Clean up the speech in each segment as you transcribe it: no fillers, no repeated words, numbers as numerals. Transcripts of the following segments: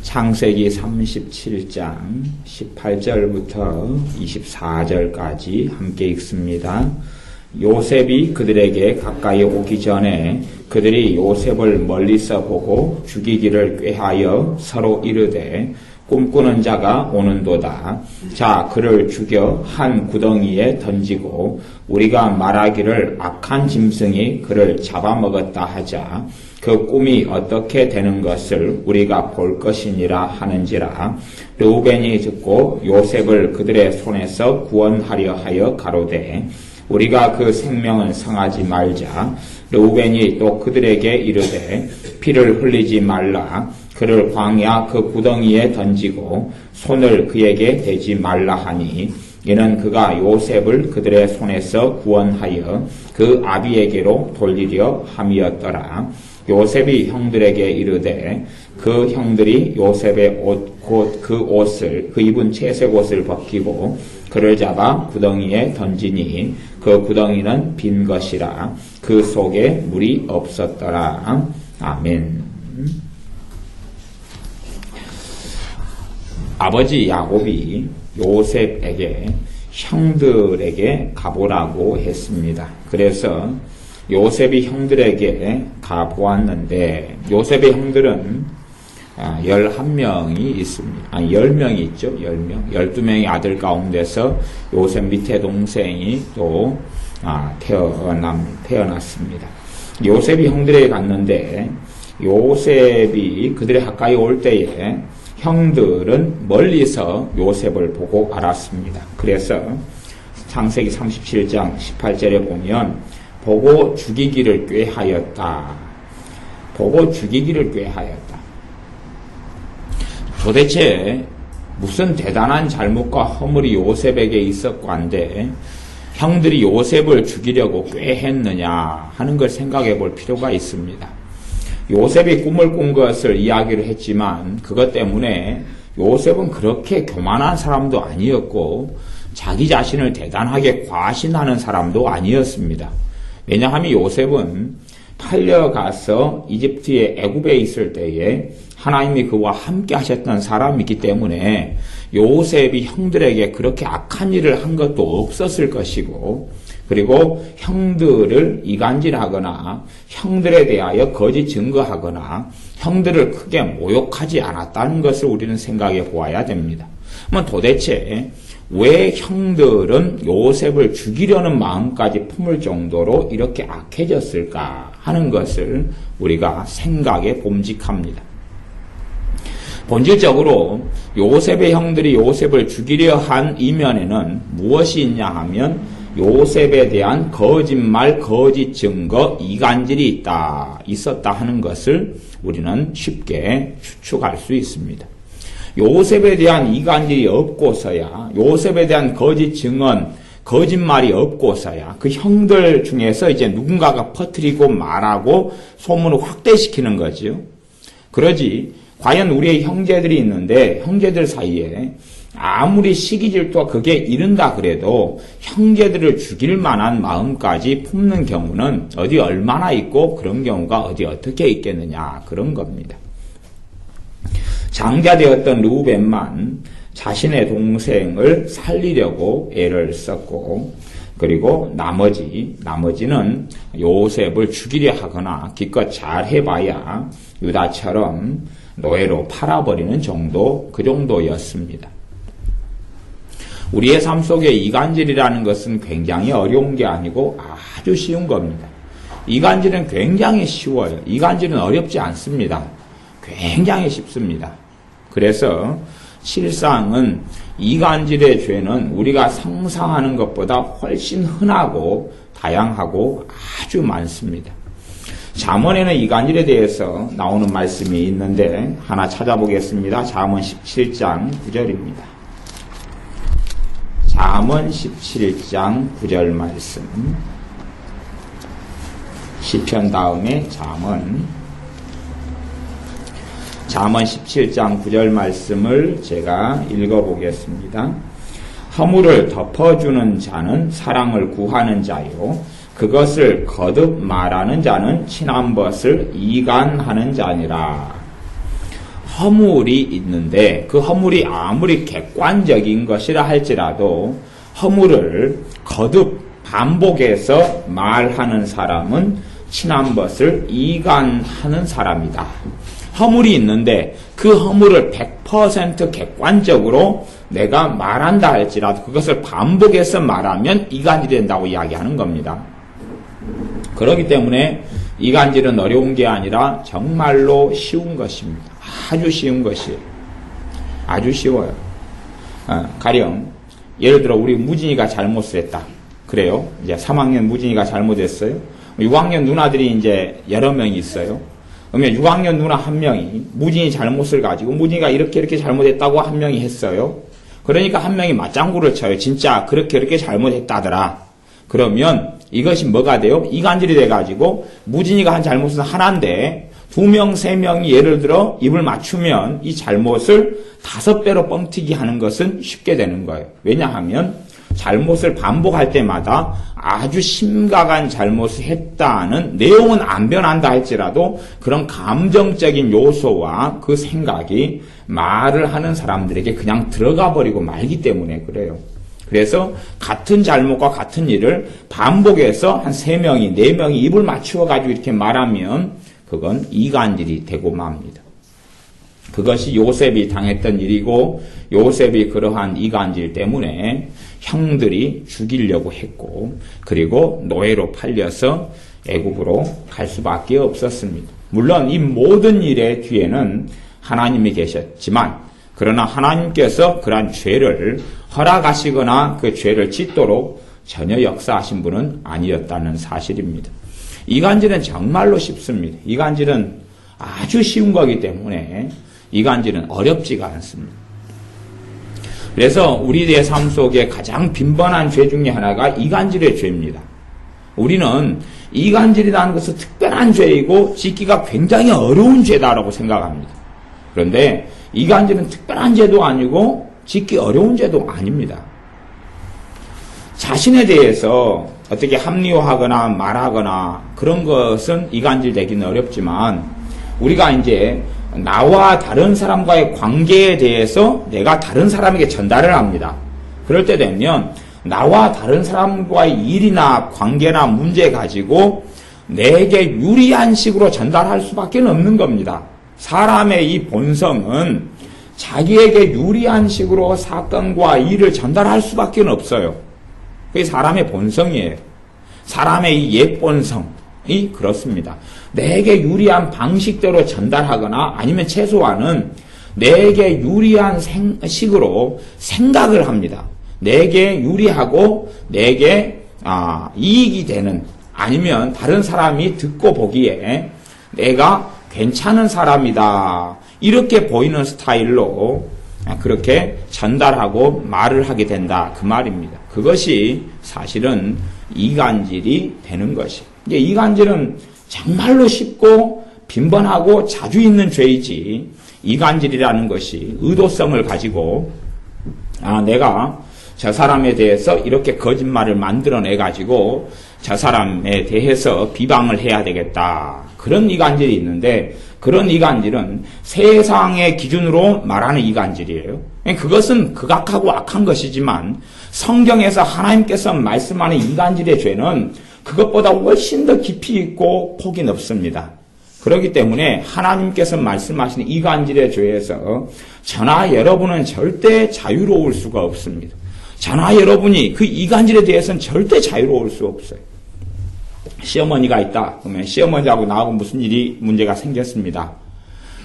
창세기 37장 18절부터 24절까지 함께 읽습니다. 요셉이 그들에게 가까이 오기 전에 그들이 요셉을 멀리서 보고 죽이기를 꾀하여 서로 이르되 꿈꾸는 자가 오는도다. 자, 그를 죽여 한 구덩이에 던지고 우리가 말하기를 악한 짐승이 그를 잡아먹었다 하자. 그 꿈이 어떻게 되는 것을 우리가 볼 것이니라 하는지라. 르우벤이 듣고 요셉을 그들의 손에서 구원하려 하여 가로되 우리가 그 생명은 상하지 말자. 르우벤이 또 그들에게 이르되 피를 흘리지 말라. 그를 광야 그 구덩이에 던지고 손을 그에게 대지 말라 하니 이는 그가 요셉을 그들의 손에서 구원하여 그 아비에게로 돌리려 함이었더라. 요셉이 형들에게 이르되 그 형들이 요셉의 옷 곧 그 옷을 그 입은 채색 옷을 벗기고 그를 잡아 구덩이에 던지니 그 구덩이는 빈 것이라. 그 속에 물이 없었더라. 아멘. 아버지 야곱이 요셉에게 형들에게 가보라고 했습니다. 그래서 요셉이 형들에게 가보았는데 요셉의 형들은 11명이 있습니다. 10명이 있죠. 10명. 12명의 아들 가운데서 요셉 밑에 동생이 또 태어났습니다. 요셉이 형들에게 갔는데 요셉이 그들의 가까이 올 때에 형들은 멀리서 요셉을 보고 알았습니다. 그래서 창세기 37장 18절에 보면 보고 죽이기를 꾀하였다. 보고 죽이기를 꾀하였다. 도대체 무슨 대단한 잘못과 허물이 요셉에게 있었건데 형들이 요셉을 죽이려고 꾀했느냐 하는 걸 생각해 볼 필요가 있습니다. 요셉이 꿈을 꾼 것을 이야기를 했지만 그것 때문에 요셉은 그렇게 교만한 사람도 아니었고 자기 자신을 대단하게 과신하는 사람도 아니었습니다. 왜냐하면 요셉은 팔려가서 이집트의 애굽에 있을 때에 하나님이 그와 함께 하셨던 사람이기 때문에 요셉이 형들에게 그렇게 악한 일을 한 것도 없었을 것이고 그리고 형들을 이간질하거나 형들에 대하여 거짓 증거하거나 형들을 크게 모욕하지 않았다는 것을 우리는 생각해 보아야 됩니다. 그럼 도대체 왜 형들은 요셉을 죽이려는 마음까지 품을 정도로 이렇게 악해졌을까 하는 것을 우리가 생각해 봄직합니다. 본질적으로 요셉의 형들이 요셉을 죽이려 한 이면에는 무엇이 있냐 하면 요셉에 대한 거짓말, 거짓 증거, 이간질이 있었다 하는 것을 우리는 쉽게 추측할 수 있습니다. 요셉에 대한 이간질이 없고서야, 요셉에 대한 거짓 증언, 거짓말이 없고서야 그 형들 중에서 이제 누군가가 퍼뜨리고 말하고 소문을 확대시키는 거죠. 그러지 과연 우리의 형제들이 있는데 형제들 사이에 아무리 시기 질투가 그게 이른다 그래도 형제들을 죽일 만한 마음까지 품는 경우는 어디 얼마나 있고 그런 경우가 어디 어떻게 있겠느냐 그런 겁니다. 장자되었던 르우벤만 자신의 동생을 살리려고 애를 썼고 그리고 나머지는 요셉을 죽이려 하거나 기껏 잘 해봐야 유다처럼 노예로 팔아버리는 정도 그 정도였습니다. 우리의 삶 속에 이간질이라는 것은 굉장히 어려운 게 아니고 아주 쉬운 겁니다. 이간질은 굉장히 쉬워요. 이간질은 어렵지 않습니다. 굉장히 쉽습니다. 그래서 실상은 이간질의 죄는 우리가 상상하는 것보다 훨씬 흔하고 다양하고 아주 많습니다. 잠언에는 이간질에 대해서 나오는 말씀이 있는데 하나 찾아보겠습니다. 잠언 17장 9절입니다. 잠언 17장 9절 말씀. 시편 다음에 잠언 17장 9절 말씀을 제가 읽어보겠습니다. 허물을 덮어주는 자는 사랑을 구하는 자요 그것을 거듭 말하는 자는 친한 것을 이간하는 자니라. 허물이 있는데 그 허물이 아무리 객관적인 것이라 할지라도 허물을 거듭 반복해서 말하는 사람은 친한 것을 이간하는 사람이다. 허물이 있는데 그 허물을 100% 객관적으로 내가 말한다 할지라도 그것을 반복해서 말하면 이간질이 된다고 이야기하는 겁니다. 그렇기 때문에 이간질은 어려운 게 아니라 정말로 쉬운 것입니다. 아주 쉬운 것이에요. 아주 쉬워요. 가령 예를 들어 우리 무진이가 잘못을 했다. 그래요. 이제 3학년 무진이가 잘못했어요. 6학년 누나들이 이제 여러 명이 있어요. 그러면 6학년 누나 한 명이 무진이 잘못을 가지고 무진이가 이렇게 잘못했다고 한 명이 했어요. 그러니까 한 명이 맞장구를 쳐요. 진짜 그렇게 잘못했다더라. 그러면 이것이 뭐가 돼요? 이간질이 돼가지고 무진이가 한 잘못은 하나인데 2명, 3명이 예를 들어 입을 맞추면 이 잘못을 5배로 뻥튀기 하는 것은 쉽게 되는 거예요. 왜냐하면 잘못을 반복할 때마다 아주 심각한 잘못을 했다는 내용은 안 변한다 할지라도 그런 감정적인 요소와 그 생각이 말을 하는 사람들에게 그냥 들어가 버리고 말기 때문에 그래요. 그래서 같은 잘못과 같은 일을 반복해서 한 3명이, 4명이 입을 맞추어가지고 이렇게 말하면 그건 이간질이 되고 맙니다. 그것이 요셉이 당했던 일이고 요셉이 그러한 이간질 때문에 형들이 죽이려고 했고 그리고 노예로 팔려서 애국으로 갈 수밖에 없었습니다. 물론 이 모든 일의 뒤에는 하나님이 계셨지만 그러나 하나님께서 그러한 죄를 허락하시거나 그 죄를 짓도록 전혀 역사하신 분은 아니었다는 사실입니다. 이간질은 정말로 쉽습니다. 이간질은 아주 쉬운 거기 때문에 이간질은 어렵지가 않습니다. 그래서 우리의 삶 속에 가장 빈번한 죄 중에 하나가 이간질의 죄입니다. 우리는 이간질이라는 것은 특별한 죄이고 짓기가 굉장히 어려운 죄다라고 생각합니다. 그런데 이간질은 특별한 죄도 아니고 짓기 어려운 죄도 아닙니다. 자신에 대해서 어떻게 합리화하거나 말하거나 그런 것은 이간질 되기는 어렵지만 우리가 이제 나와 다른 사람과의 관계에 대해서 내가 다른 사람에게 전달을 합니다. 그럴 때 되면 나와 다른 사람과의 일이나 관계나 문제 가지고 내게 유리한 식으로 전달할 수밖에 없는 겁니다. 사람의 이 본성은 자기에게 유리한 식으로 사건과 일을 전달할 수밖에 없어요. 그게 사람의 본성이에요. 사람의 이 옛본성이 그렇습니다. 내게 유리한 방식대로 전달하거나 아니면 최소한은 내게 유리한 식으로 생각을 합니다. 내게 유리하고 내게 이익이 되는 아니면 다른 사람이 듣고 보기에 내가 괜찮은 사람이다. 이렇게 보이는 스타일로 그렇게 전달하고 말을 하게 된다. 그 말입니다. 그것이 사실은 이간질이 되는 것이에요. 이간질은 정말로 쉽고 빈번하고 자주 있는 죄이지 이간질이라는 것이 의도성을 가지고 내가 저 사람에 대해서 이렇게 거짓말을 만들어내가지고 저 사람에 대해서 비방을 해야 되겠다. 그런 이간질이 있는데 그런 이간질은 세상의 기준으로 말하는 이간질이에요. 그것은 극악하고 악한 것이지만 성경에서 하나님께서 말씀하는 이간질의 죄는 그것보다 훨씬 더 깊이 있고 폭이 넓습니다. 그렇기 때문에 하나님께서 말씀하시는 이간질의 죄에서 저나 여러분은 절대 자유로울 수가 없습니다. 저나 여러분이 그 이간질에 대해서는 절대 자유로울 수 없어요. 시어머니가 있다. 그러면 시어머니하고 나하고 무슨 문제가 생겼습니다.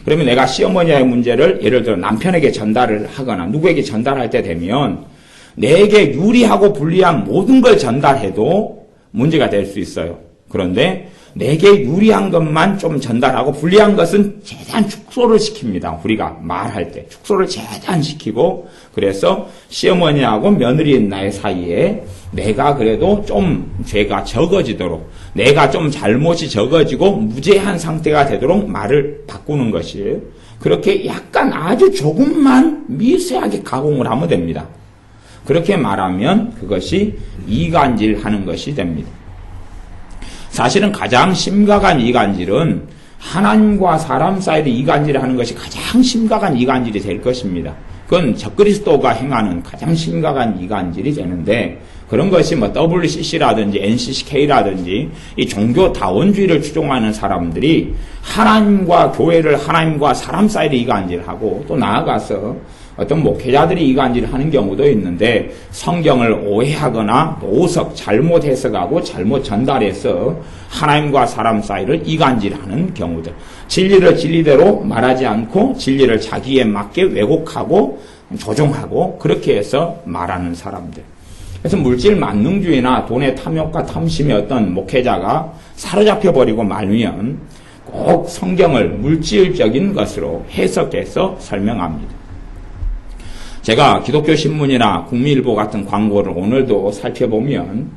그러면 내가 시어머니의 문제를 예를 들어 남편에게 전달을 하거나 누구에게 전달할 때 되면 내게 유리하고 불리한 모든 걸 전달해도 문제가 될 수 있어요. 그런데 내게 유리한 것만 좀 전달하고 불리한 것은 최대한 축소를 시킵니다. 우리가 말할 때 축소를 최대한 시키고 그래서 시어머니하고 며느리 나의 사이에 내가 그래도 좀 죄가 적어지도록 내가 좀 잘못이 적어지고 무죄한 상태가 되도록 말을 바꾸는 것이에요. 그렇게 약간 아주 조금만 미세하게 가공을 하면 됩니다. 그렇게 말하면 그것이 이간질하는 것이 됩니다. 사실은 가장 심각한 이간질은 하나님과 사람 사이의 이간질을 하는 것이 가장 심각한 이간질이 될 것입니다. 그건 적그리스도가 행하는 가장 심각한 이간질이 되는데, 그런 것이 뭐 WCC라든지 NCCK라든지 이 종교 다원주의를 추종하는 사람들이 하나님과 교회를, 하나님과 사람 사이의 이간질하고, 또 나아가서 어떤 목회자들이 이간질을 하는 경우도 있는데, 성경을 오해하거나 오석 잘못 해석하고 잘못 전달해서 하나님과 사람 사이를 이간질하는 경우들, 진리를 진리대로 말하지 않고 진리를 자기에 맞게 왜곡하고 조종하고 그렇게 해서 말하는 사람들. 그래서 물질 만능주의나 돈의 탐욕과 탐심의 어떤 목회자가 사로잡혀 버리고 말면 꼭 성경을 물질적인 것으로 해석해서 설명합니다. 제가 기독교 신문이나 국민일보 같은 광고를 오늘도 살펴보면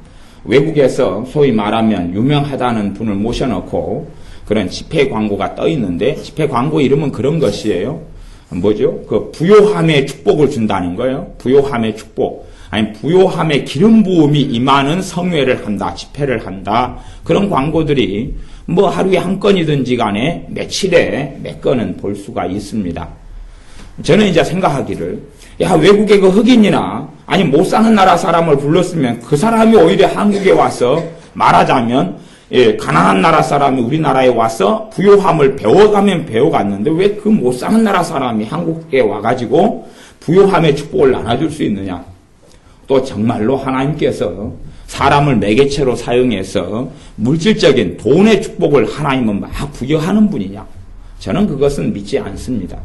외국에서 소위 말하면 유명하다는 분을 모셔놓고 그런 집회 광고가 떠 있는데, 집회 광고 이름은 그런 것이에요. 뭐죠? 그 부요함의 축복을 준다는 거예요. 부요함의 축복. 아니, 부요함의 기름 부음이 임하는 성회를 한다, 집회를 한다. 그런 광고들이 뭐 하루에 한 건이든지 간에 며칠에 몇 건은 볼 수가 있습니다. 저는 이제 생각하기를, 야, 외국의 그 흑인이나 아니 못 사는 나라 사람을 불렀으면 그 사람이 오히려 한국에 와서 말하자면 가난한 나라 사람이 우리나라에 와서 부요함을 배워가면 배워갔는데 왜 그 못 사는 나라 사람이 한국에 와가지고 부요함의 축복을 나눠줄 수 있느냐. 또 정말로 하나님께서 사람을 매개체로 사용해서 물질적인 돈의 축복을 하나님은 막 부여하는 분이냐. 저는 그것은 믿지 않습니다.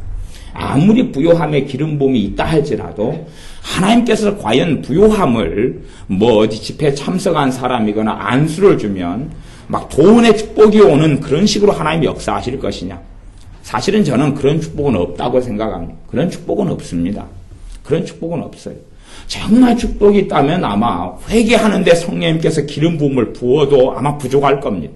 아무리 부요함의 기름 부음이 있다 할지라도 하나님께서 과연 부요함을 뭐 어디 집회에 참석한 사람이거나 안수를 주면 막 돈의 축복이 오는 그런 식으로 하나님이 역사하실 것이냐. 사실은 저는 그런 축복은 없다고 생각합니다. 그런 축복은 없습니다. 그런 축복은 없어요. 정말 축복이 있다면 아마 회개하는데 성령님께서 기름 부음을 부어도 아마 부족할 겁니다.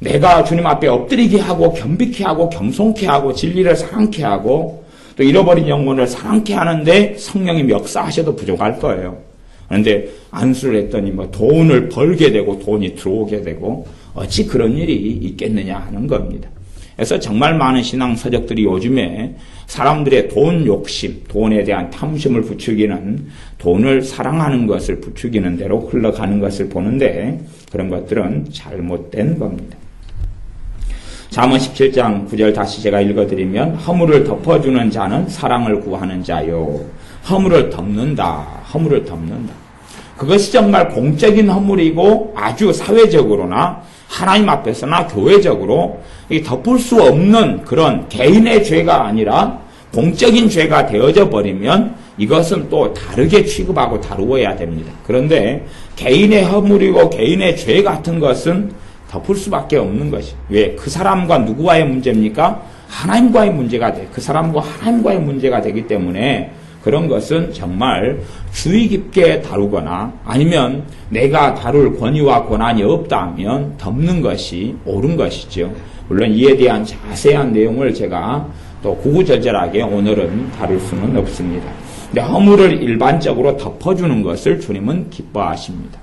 내가 주님 앞에 엎드리게 하고 겸비케 하고 겸손케 하고 진리를 사랑케 하고 또 잃어버린 영혼을 사랑케 하는데 성령님이 역사하셔도 부족할 거예요. 그런데 안수를 했더니 뭐 돈을 벌게 되고 돈이 들어오게 되고 어찌 그런 일이 있겠느냐 하는 겁니다. 그래서 정말 많은 신앙 서적들이 요즘에 사람들의 돈 욕심, 돈에 대한 탐심을 부추기는, 돈을 사랑하는 것을 부추기는 대로 흘러가는 것을 보는데 그런 것들은 잘못된 겁니다. 잠언 17장 9절 다시 제가 읽어드리면, 허물을 덮어주는 자는 사랑을 구하는 자요. 허물을 덮는다. 허물을 덮는다. 그것이 정말 공적인 허물이고 아주 사회적으로나 하나님 앞에서나 교회적으로 덮을 수 없는 그런 개인의 죄가 아니라 공적인 죄가 되어져 버리면 이것은 또 다르게 취급하고 다루어야 됩니다. 그런데 개인의 허물이고 개인의 죄 같은 것은 덮을 수밖에 없는 것이. 왜? 그 사람과 누구와의 문제입니까? 하나님과의 문제가 돼. 그 사람과 하나님과의 문제가 되기 때문에 그런 것은 정말 주의 깊게 다루거나 아니면 내가 다룰 권위와 권한이 없다면 덮는 것이 옳은 것이죠. 물론 이에 대한 자세한 내용을 제가 또 구구절절하게 오늘은 다룰 수는 없습니다. 근데 허물을 일반적으로 덮어주는 것을 주님은 기뻐하십니다.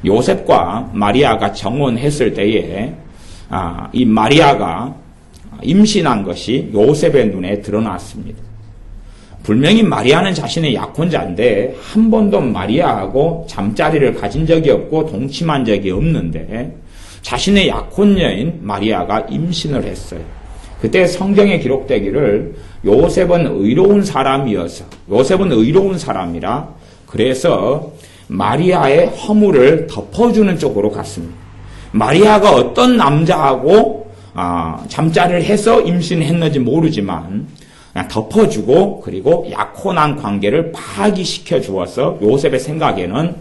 요셉과 마리아가 정혼했을 때에 이 마리아가 임신한 것이 요셉의 눈에 드러났습니다. 분명히 마리아는 자신의 약혼자인데 한 번도 마리아하고 잠자리를 가진 적이 없고 동침한 적이 없는데 자신의 약혼녀인 마리아가 임신을 했어요. 그때 성경에 기록되기를 요셉은 의로운 사람이어서, 요셉은 의로운 사람이라 그래서 마리아의 허물을 덮어주는 쪽으로 갔습니다. 마리아가 어떤 남자하고 잠자리를 해서 임신했는지 모르지만 그냥 덮어주고 그리고 약혼한 관계를 파기시켜 주어서 요셉의 생각에는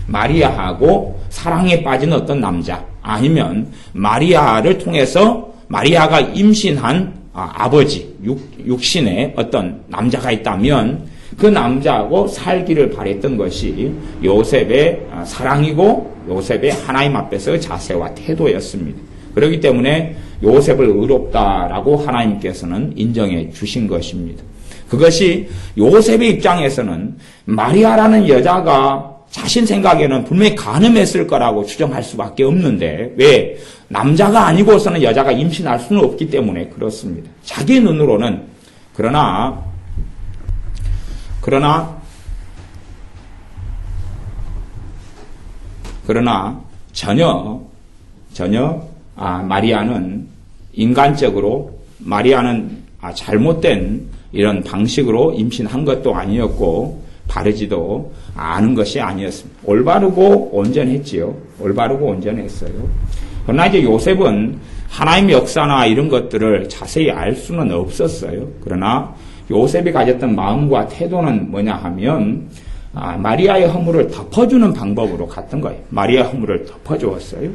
마리아하고 사랑에 빠진 어떤 남자 아니면 마리아를 통해서 마리아가 임신한 아버지 육신의 어떤 남자가 있다면 그 남자하고 살기를 바랬던 것이 요셉의 사랑이고 요셉의 하나님 앞에서 자세와 태도였습니다. 그렇기 때문에 요셉을 의롭다라고 하나님께서는 인정해 주신 것입니다. 그것이 요셉의 입장에서는 마리아라는 여자가 자신 생각에는 분명히 간음했을 거라고 추정할 수밖에 없는데 왜? 남자가 아니고서는 여자가 임신할 수는 없기 때문에 그렇습니다. 자기 눈으로는 그러나 전혀 마리아는 인간적으로 잘못된 이런 방식으로 임신한 것도 아니었고 바르지도 않은 것이 아니었습니다. 올바르고 온전했지요. 올바르고 온전했어요. 그러나 이제 요셉은 하나님의 역사나 이런 것들을 자세히 알 수는 없었어요. 그러나 요셉이 가졌던 마음과 태도는 뭐냐 하면 마리아의 허물을 덮어주는 방법으로 갔던 거예요. 마리아의 허물을 덮어주었어요.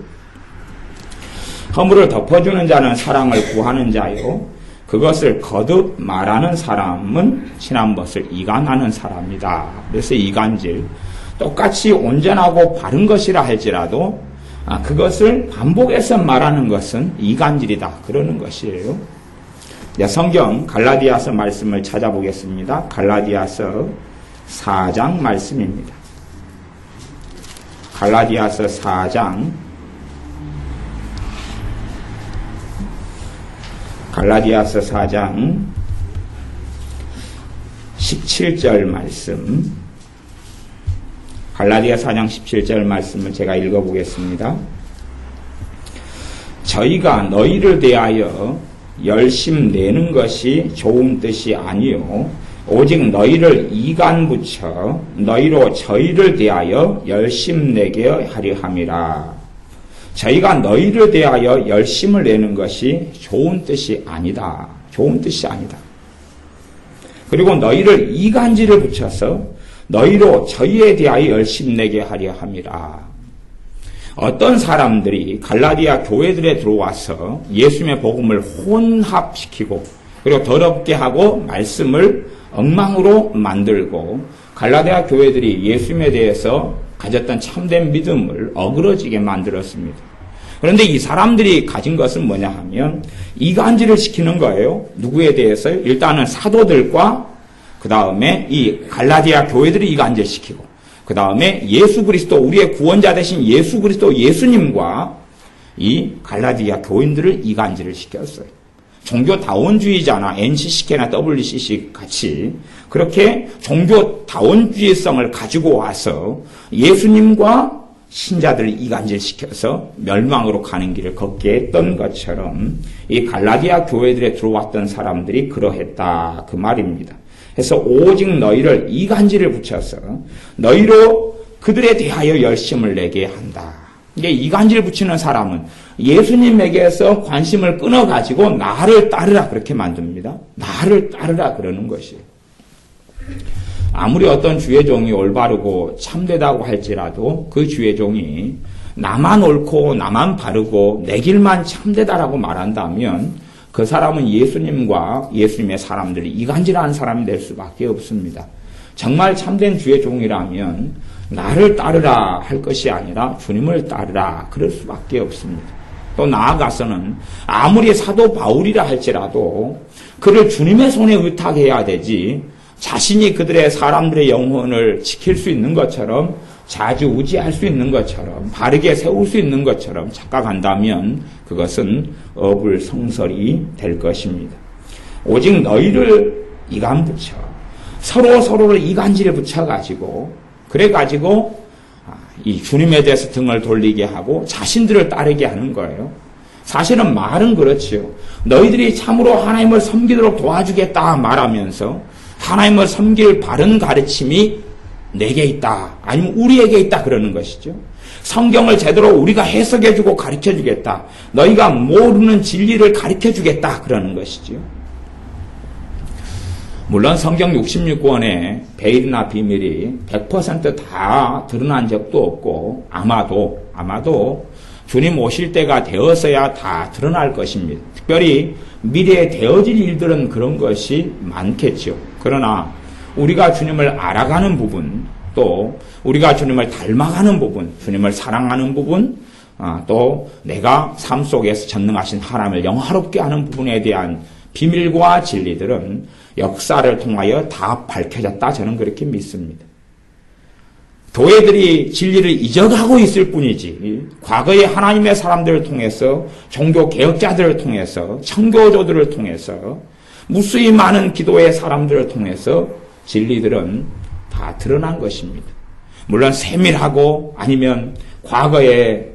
허물을 덮어주는 자는 사랑을 구하는 자요. 그것을 거듭 말하는 사람은 친한 것을 이간하는 사람이다. 그래서 이간질. 똑같이 온전하고 바른 것이라 할지라도 그것을 반복해서 말하는 것은 이간질이다. 그러는 것이에요. 성경 갈라디아서 말씀을 찾아보겠습니다. 갈라디아서 4장 말씀입니다. 갈라디아서 4장 17절 말씀. 갈라디아 4장 17절 말씀을 제가 읽어보겠습니다. 저희가 너희를 대하여 열심 내는 것이 좋은 뜻이 아니요 오직 너희를 이간 붙여 너희로 저희를 대하여 열심 내게 하려 함이라. 저희가 너희를 대하여 열심을 내는 것이 좋은 뜻이 아니다. 좋은 뜻이 아니다. 그리고 너희를 이간질을 붙여서 너희로 저희에 대하여 열심 내게 하려 함이라. 어떤 사람들이 갈라디아 교회들에 들어와서 예수님의 복음을 혼합시키고 그리고 더럽게 하고 말씀을 엉망으로 만들고 갈라디아 교회들이 예수님에 대해서 가졌던 참된 믿음을 어그러지게 만들었습니다. 그런데 이 사람들이 가진 것은 뭐냐 하면 이간질을 시키는 거예요. 누구에 대해서요? 일단은 사도들과 그 다음에 이 갈라디아 교회들이 이간질시키고 그 다음에 예수 그리스도 우리의 구원자 되신 예수 그리스도 예수님과 이 갈라디아 교인들을 이간질을 시켰어요. 종교다원주의자나 NCCK나 WCC 같이 그렇게 종교다원주의성을 가지고 와서 예수님과 신자들을 이간질시켜서 멸망으로 가는 길을 걷게 했던 것처럼 이 갈라디아 교회들에 들어왔던 사람들이 그러했다 그 말입니다. 그래서 오직 너희를 이간질을 붙여서 너희로 그들에 대하여 열심을 내게 한다. 이게 이간질 붙이는 사람은 예수님에게서 관심을 끊어가지고 나를 따르라 그렇게 만듭니다. 나를 따르라 그러는 것이에요. 아무리 어떤 주의종이 올바르고 참되다고 할지라도 그 주의종이 나만 옳고 나만 바르고 내 길만 참되다라고 말한다면 그 사람은 예수님과 예수님의 사람들이 이간질하는 사람이 될 수밖에 없습니다. 정말 참된 주의종이라면 나를 따르라 할 것이 아니라 주님을 따르라 그럴 수밖에 없습니다. 또 나아가서는 아무리 사도 바울이라 할지라도 그를 주님의 손에 의탁해야 되지 자신이 그들의 사람들의 영혼을 지킬 수 있는 것처럼 좌지우지할 수 있는 것처럼 바르게 세울 수 있는 것처럼 착각한다면 그것은 어불성설이 될 것입니다. 오직 너희를 이간 붙여 서로를 이간질에 붙여가지고 그래가지고 이 주님에 대해서 등을 돌리게 하고 자신들을 따르게 하는 거예요. 사실은 말은 그렇지요. 너희들이 참으로 하나님을 섬기도록 도와주겠다 말하면서 하나님을 섬길 바른 가르침이 내게 있다. 아니면 우리에게 있다. 그러는 것이죠. 성경을 제대로 우리가 해석해주고 가르쳐주겠다. 너희가 모르는 진리를 가르쳐주겠다. 그러는 것이죠. 물론 성경 66권의 베일이나 비밀이 100% 다 드러난 적도 없고 아마도 주님 오실 때가 되어서야 다 드러날 것입니다. 특별히 미래에 되어질 일들은 그런 것이 많겠죠. 그러나 우리가 주님을 알아가는 부분, 또 우리가 주님을 닮아가는 부분, 주님을 사랑하는 부분, 또 내가 삶 속에서 전능하신 하나님을 영화롭게 하는 부분에 대한 비밀과 진리들은 역사를 통하여 다 밝혀졌다. 저는 그렇게 믿습니다. 교회들이 진리를 잊어가고 있을 뿐이지 과거에 하나님의 사람들을 통해서 종교 개혁자들을 통해서 청교조들을 통해서 무수히 많은 기도의 사람들을 통해서 진리들은 다 드러난 것입니다. 물론 세밀하고 아니면 과거에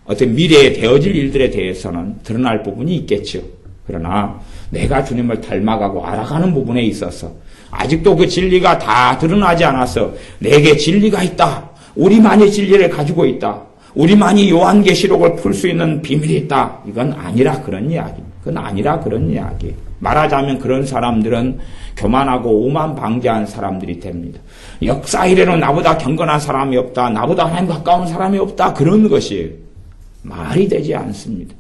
어떤 미래에 되어질 일들에 대해서는 드러날 부분이 있겠죠. 그러나 내가 주님을 닮아가고 알아가는 부분에 있어서 아직도 그 진리가 다 드러나지 않아서 내게 진리가 있다. 우리만이 진리를 가지고 있다. 우리만이 요한계시록을 풀 수 있는 비밀이 있다. 이건 아니라 그런 이야기. 그건 아니라 그런 이야기. 말하자면 그런 사람들은 교만하고 오만방자한 사람들이 됩니다. 역사 이래로 나보다 경건한 사람이 없다. 나보다 하나님 가까운 사람이 없다. 그런 것이 말이 되지 않습니다.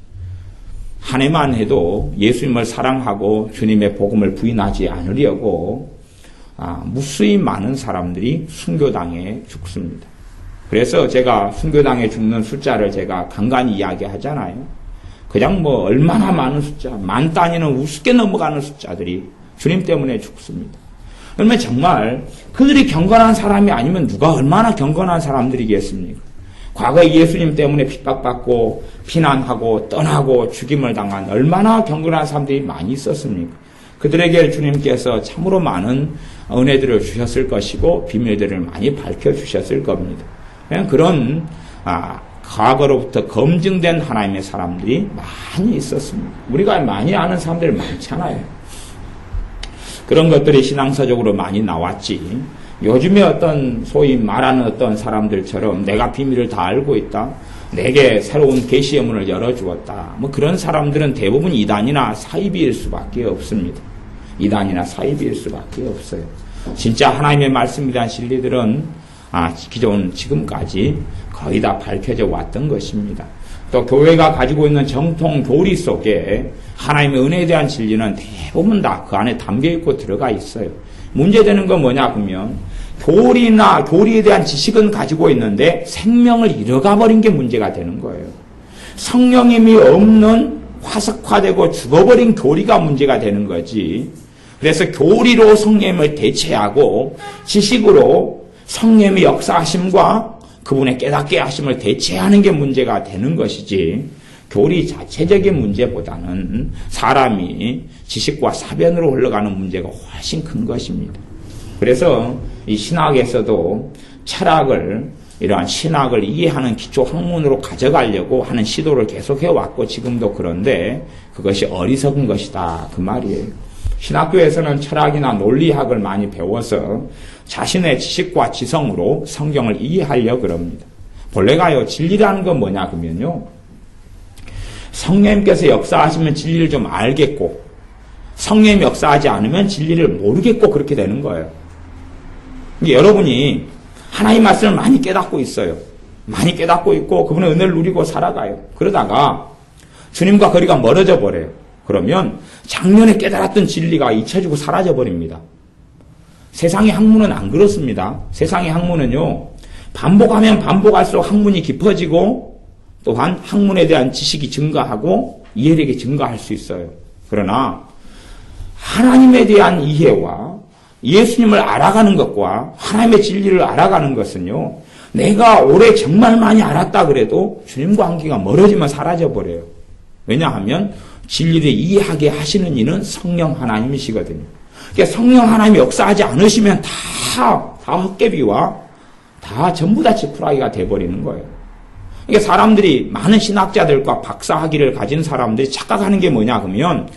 한 해만 해도 예수님을 사랑하고 주님의 복음을 부인하지 않으려고 무수히 많은 사람들이 순교당에 죽습니다. 그래서 제가 순교당에 죽는 숫자를 제가 간간히 이야기하잖아요. 그냥 뭐 얼마나 많은 숫자, 만 단위는 우습게 넘어가는 숫자들이 주님 때문에 죽습니다. 그러면 정말 그들이 경건한 사람이 아니면 누가 얼마나 경건한 사람들이겠습니까? 과거에 예수님 때문에 핍박받고 피난하고 떠나고 죽임을 당한 얼마나 경건한 사람들이 많이 있었습니까? 그들에게 주님께서 참으로 많은 은혜들을 주셨을 것이고 비밀들을 많이 밝혀주셨을 겁니다. 그런 과거로부터 검증된 하나님의 사람들이 많이 있었습니다. 우리가 많이 아는 사람들 많잖아요. 그런 것들이 신앙서적으로 많이 나왔지. 요즘에 어떤 소위 말하는 어떤 사람들처럼 내가 비밀을 다 알고 있다. 내게 새로운 계시의 문을 열어주었다. 뭐 그런 사람들은 대부분 이단이나 사이비일 수밖에 없습니다. 이단이나 사이비일 수밖에 없어요. 진짜 하나님의 말씀에 대한 진리들은 기존 지금까지 거의 다 밝혀져 왔던 것입니다. 또 교회가 가지고 있는 정통 교리 속에 하나님의 은혜에 대한 진리는 대부분 다 그 안에 담겨 있고 들어가 있어요. 문제되는 건 뭐냐 그러면 교리나 교리에 대한 지식은 가지고 있는데 생명을 잃어가 버린 게 문제가 되는 거예요. 성령님이 없는 화석화되고 죽어버린 교리가 문제가 되는 거지. 그래서 교리로 성령님을 대체하고 지식으로 성령님의 역사하심과 그분의 깨닫게 하심을 대체하는 게 문제가 되는 것이지 교리 자체적인 문제보다는 사람이 지식과 사변으로 흘러가는 문제가 훨씬 큰 것입니다. 그래서 이 신학에서도 철학을 이러한 신학을 이해하는 기초 학문으로 가져가려고 하는 시도를 계속해왔고 지금도 그런데 그것이 어리석은 것이다 그 말이에요. 신학교에서는 철학이나 논리학을 많이 배워서 자신의 지식과 지성으로 성경을 이해하려고 그럽니다. 본래가요 진리라는 건 뭐냐 그러면요 성령님께서 역사하시면 진리를 좀 알겠고 성령님이 역사하지 않으면 진리를 모르겠고 그렇게 되는 거예요. 여러분이 하나님 말씀을 많이 깨닫고 있어요. 많이 깨닫고 있고 그분의 은혜를 누리고 살아가요. 그러다가 주님과 거리가 멀어져 버려요. 그러면 작년에 깨달았던 진리가 잊혀지고 사라져 버립니다. 세상의 학문은 안 그렇습니다. 세상의 학문은요 반복하면 반복할수록 학문이 깊어지고 또한 학문에 대한 지식이 증가하고 이해력이 증가할 수 있어요. 그러나 하나님에 대한 이해와 예수님을 알아가는 것과 하나님의 진리를 알아가는 것은요 내가 올해 정말 많이 알았다 그래도 주님과 관계가 멀어지면 사라져버려요. 왜냐하면 진리를 이해하게 하시는 이는 성령 하나님이시거든요. 그러니까 성령 하나님이 역사하지 않으시면 다 헛개비와 다 전부 다 지푸라기가 돼버리는 거예요. 그러니까 사람들이 많은 신학자들과 박사학위를 가진 사람들이 착각하는 게 뭐냐 그러면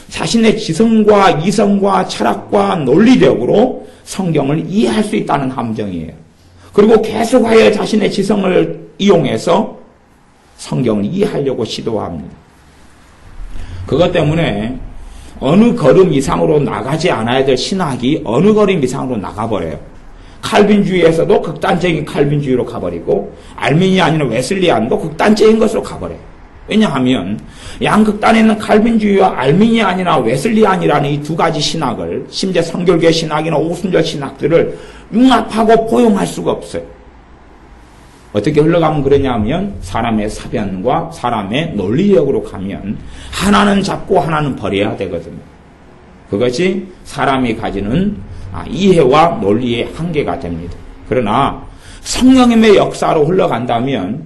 자신의 지성과 이성과 철학과 논리력으로 성경을 이해할 수 있다는 함정이에요. 그리고 계속하여 자신의 지성을 이용해서 성경을 이해하려고 시도합니다. 그것 때문에 어느 걸음 이상으로 나가지 않아야 될 신학이 어느 걸음 이상으로 나가버려요. 칼빈주의에서도 극단적인 칼빈주의로 가버리고 알미니안이나 웨슬리안도 극단적인 것으로 가버려요. 왜냐하면 양극단에 있는 칼빈주의와 알미니안이나 웨슬리안이라는 이 두 가지 신학을 심지어 성결교 신학이나 오순절 신학들을 융합하고 포용할 수가 없어요. 어떻게 흘러가면 그러냐면 사람의 사변과 사람의 논리력으로 가면 하나는 잡고 하나는 버려야 되거든요. 그것이 사람이 가지는 이해와 논리의 한계가 됩니다. 그러나 성령님의 역사로 흘러간다면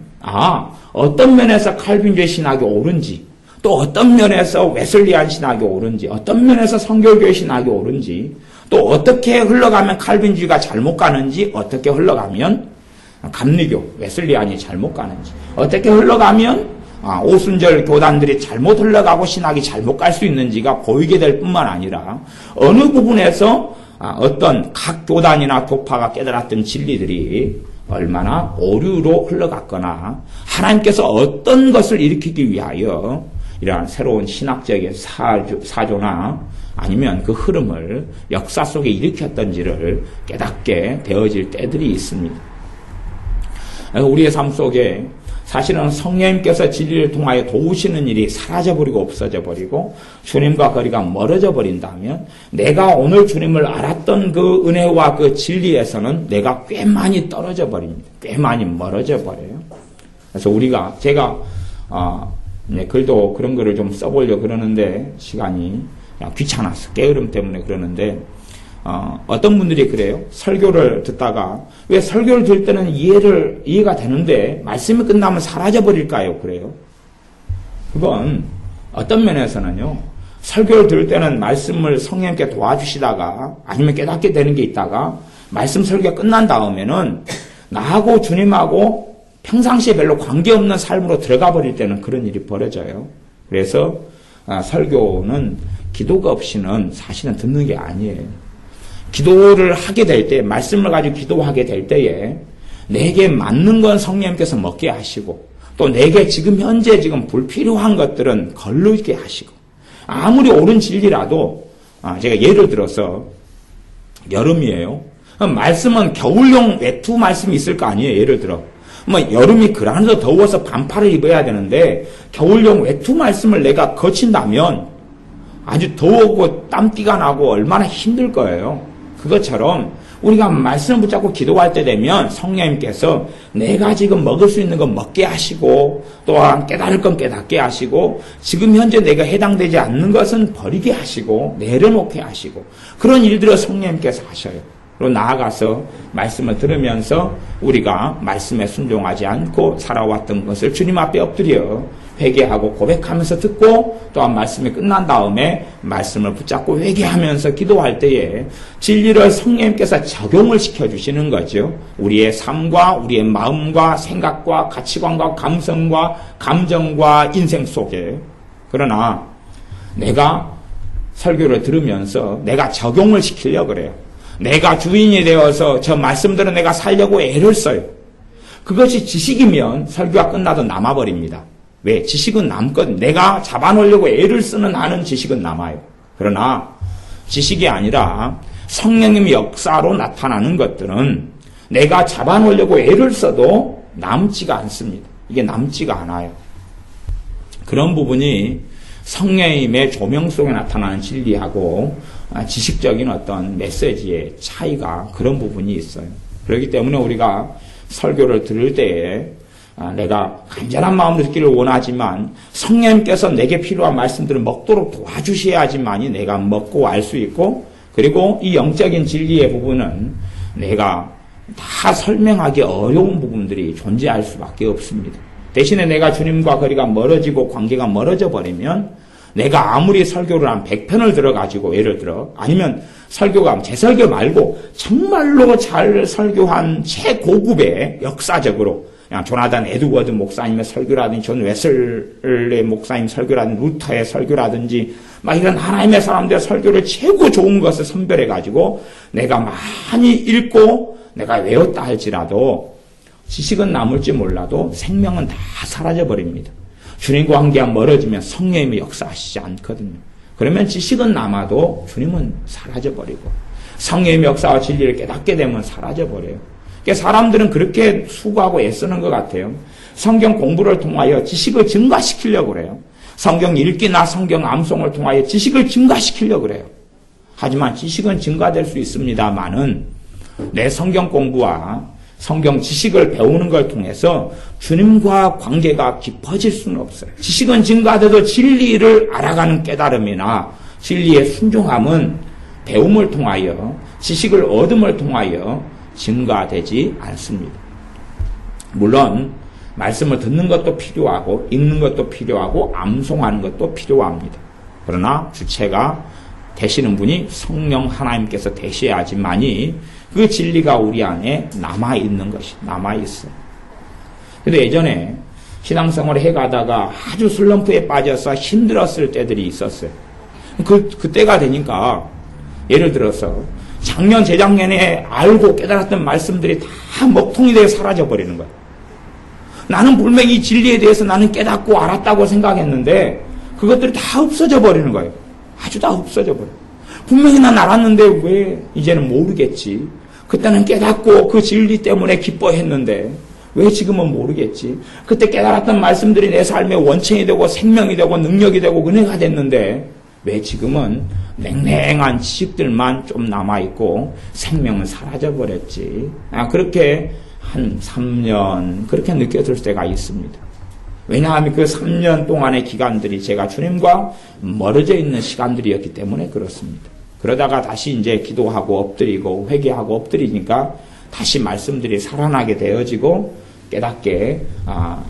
어떤 면에서 칼빈주의 신학이 옳은지, 또 어떤 면에서 웨슬리안 신학이 옳은지, 어떤 면에서 성결교회 신학이 옳은지, 또 어떻게 흘러가면 칼빈주의가 잘못 가는지, 어떻게 흘러가면 감리교, 웨슬리안이 잘못 가는지, 어떻게 흘러가면 오순절 교단들이 잘못 흘러가고 신학이 잘못 갈 수 있는지가 보이게 될 뿐만 아니라 어느 부분에서 어떤 각 교단이나 교파가 깨달았던 진리들이 얼마나 오류로 흘러갔거나 하나님께서 어떤 것을 일으키기 위하여 이러한 새로운 신학적인 사조나 아니면 그 흐름을 역사 속에 일으켰던지를 깨닫게 되어질 때들이 있습니다. 우리의 삶 속에 사실은 성령님께서 진리를 통하여 도우시는 일이 사라져버리고 없어져버리고 주님과 거리가 멀어져 버린다면 내가 오늘 주님을 알았던 그 은혜와 그 진리에서는 내가 꽤 많이 떨어져 버립니다. 꽤 많이 멀어져 버려요. 그래서 제가 글도 그런 거를 좀 써보려고 그러는데 시간이 귀찮아서 게으름 때문에 그러는데 어떤 분들이 그래요. 설교를 듣다가 왜 설교를 들을 때는 이해가 되는데 말씀이 끝나면 사라져버릴까요? 그래요. 그건 어떤 면에서는요. 설교를 들을 때는 말씀을 성령님께 도와주시다가 아니면 깨닫게 되는 게 있다가 말씀 설교가 끝난 다음에는 나하고 주님하고 평상시에 별로 관계없는 삶으로 들어가 버릴 때는 그런 일이 벌어져요. 그래서 설교는 기도가 없이는 사실은 듣는 게 아니에요. 기도를 하게 될 때, 말씀을 가지고 기도하게 될 때에 내게 맞는 건 성령님께서 먹게 하시고 또 내게 지금 현재 불필요한 것들은 걸르게 하시고 아무리 옳은 진리라도 제가 예를 들어서 여름이에요. 말씀은 겨울용 외투 말씀이 있을 거 아니에요. 예를 들어 여름이 그라는데 더워서 반팔을 입어야 되는데 겨울용 외투 말씀을 내가 거친다면 아주 더우고 땀띠가 나고 얼마나 힘들 거예요. 그것처럼 우리가 말씀을 붙잡고 기도할 때 되면 성령님께서 내가 지금 먹을 수 있는 건 먹게 하시고 또한 깨달을 건 깨닫게 하시고 지금 현재 내가 해당되지 않는 것은 버리게 하시고 내려놓게 하시고 그런 일들을 성령님께서 하셔요. 그리고 나아가서 말씀을 들으면서 우리가 말씀에 순종하지 않고 살아왔던 것을 주님 앞에 엎드려 회개하고 고백하면서 듣고 또한 말씀이 끝난 다음에 말씀을 붙잡고 회개하면서 기도할 때에 진리를 성령님께서 적용을 시켜주시는 거죠. 우리의 삶과 우리의 마음과 생각과 가치관과 감성과 감정과 인생 속에. 그러나 내가 설교를 들으면서 내가 적용을 시키려고 그래요. 내가 주인이 되어서 저 말씀대로 내가 살려고 애를 써요. 그것이 지식이면 설교가 끝나도 남아버립니다. 왜? 지식은 남거든. 내가 잡아놓으려고 애를 쓰는 한은 지식은 남아요. 그러나 지식이 아니라 성령님의 역사로 나타나는 것들은 내가 잡아놓으려고 애를 써도 남지가 않습니다. 이게 남지가 않아요. 그런 부분이 성령님의 조명 속에 나타나는 진리하고 지식적인 어떤 메시지의 차이가 그런 부분이 있어요. 그렇기 때문에 우리가 설교를 들을 때에 내가 간절한 마음으로 듣기를 원하지만 성령님께서 내게 필요한 말씀들을 먹도록 도와주셔야지만이 내가 먹고 알 수 있고 그리고 이 영적인 진리의 부분은 내가 다 설명하기 어려운 부분들이 존재할 수밖에 없습니다. 대신에 내가 주님과 거리가 멀어지고 관계가 멀어져 버리면 내가 아무리 설교를 한 100편을 들어가지고 예를 들어 아니면 설교가 제 설교 말고 정말로 잘 설교한 최고급의 역사적으로 그냥 조나단 에드워드 목사님의 설교라든지 존 웨슬리 목사님 설교라든지 루터의 설교라든지 막 이런 하나님의 사람들의 설교를 최고 좋은 것을 선별해가지고 내가 많이 읽고 내가 외웠다 할지라도 지식은 남을지 몰라도 생명은 다 사라져버립니다. 주님과 관계가 멀어지면 성령님이 역사하시지 않거든요. 그러면 지식은 남아도 주님은 사라져버리고 성령님의 역사와 진리를 깨닫게 되면 사라져버려요. 그러니까 사람들은 그렇게 수고하고 애쓰는 것 같아요. 성경 공부를 통하여 지식을 증가시키려고 그래요. 성경 읽기나 성경 암송을 통하여 지식을 증가시키려고 그래요. 하지만 지식은 증가될 수 있습니다만은 내 성경 공부와 성경 지식을 배우는 걸 통해서 주님과 관계가 깊어질 수는 없어요. 지식은 증가돼도 진리를 알아가는 깨달음이나 진리의 순종함은 배움을 통하여 지식을 얻음을 통하여 증가되지 않습니다. 물론 말씀을 듣는 것도 필요하고 읽는 것도 필요하고 암송하는 것도 필요합니다. 그러나 주체가 되시는 분이 성령 하나님께서 되셔야지만이 그 진리가 우리 안에 남아있는 것이 남아있어요. 근데 예전에 신앙생활을 해가다가 아주 슬럼프에 빠져서 힘들었을 때들이 있었어요. 그때가 되니까 예를 들어서 작년 재작년에 알고 깨달았던 말씀들이 다 먹통이 되어 사라져 버리는 거예요. 나는 분명히 이 진리에 대해서 나는 깨닫고 알았다고 생각했는데 그것들이 다 없어져 버리는 거예요. 아주 다 없어져 버려요. 분명히 난 알았는데 왜 이제는 모르겠지. 그때는 깨닫고 그 진리 때문에 기뻐했는데 왜 지금은 모르겠지. 그때 깨달았던 말씀들이 내 삶의 원천이 되고 생명이 되고 능력이 되고 은혜가 됐는데 왜 지금은 냉랭한 지식들만 좀 남아있고 생명은 사라져버렸지. 그렇게 한 3년 그렇게 느껴질 때가 있습니다. 왜냐하면 그 3년 동안의 기간들이 제가 주님과 멀어져 있는 시간들이었기 때문에 그렇습니다. 그러다가 다시 이제 기도하고 엎드리고 회개하고 엎드리니까 다시 말씀들이 살아나게 되어지고 깨닫게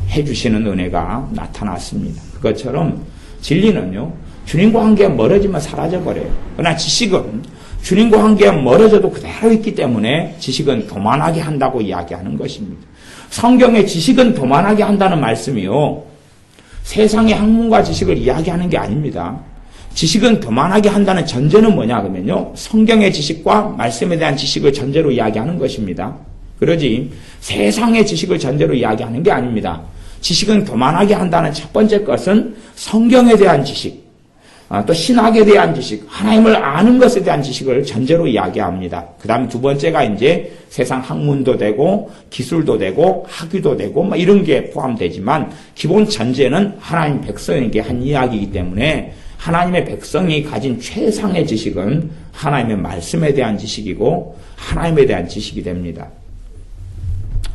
해주시는 은혜가 나타났습니다. 그것처럼 진리는요, 주님과 함께 멀어지면 사라져버려요. 그러나 지식은 주님과 함께 멀어져도 그대로 있기 때문에 지식은 교만하게 한다고 이야기하는 것입니다. 성경의 지식은 교만하게 한다는 말씀이요, 세상의 학문과 지식을 이야기하는 게 아닙니다. 지식은 교만하게 한다는 전제는 뭐냐 그러면요, 성경의 지식과 말씀에 대한 지식을 전제로 이야기하는 것입니다. 그러지 세상의 지식을 전제로 이야기하는 게 아닙니다. 지식은 교만하게 한다는 첫 번째 것은 성경에 대한 지식, 또 신학에 대한 지식, 하나님을 아는 것에 대한 지식을 전제로 이야기합니다. 그 다음 두 번째가 이제 세상 학문도 되고 기술도 되고 학위도 되고 이런 게 포함되지만 기본 전제는 하나님 백성에게 한 이야기이기 때문에 하나님의 백성이 가진 최상의 지식은 하나님의 말씀에 대한 지식이고 하나님에 대한 지식이 됩니다.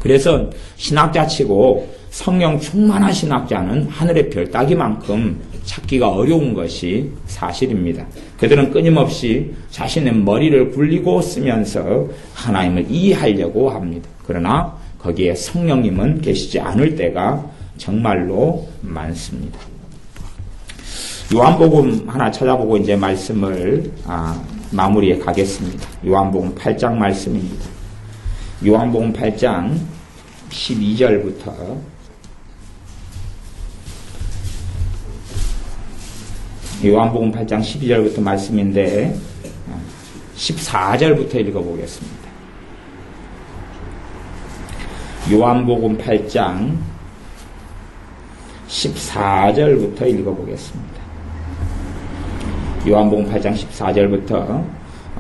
그래서 신학자치고 성령 충만한 신학자는 하늘의 별 따기만큼 찾기가 어려운 것이 사실입니다. 그들은 끊임없이 자신의 머리를 굴리고 쓰면서 하나님을 이해하려고 합니다. 그러나 거기에 성령님은 계시지 않을 때가 정말로 많습니다. 요한복음 하나 찾아보고 이제 말씀을 마무리해 가겠습니다. 요한복음 8장 말씀입니다. 요한복음 8장 12절부터 요한복음 8장 12절부터 말씀인데 14절부터 읽어보겠습니다. 요한복음 8장 14절부터 읽어보겠습니다. 요한복음 8장 14절부터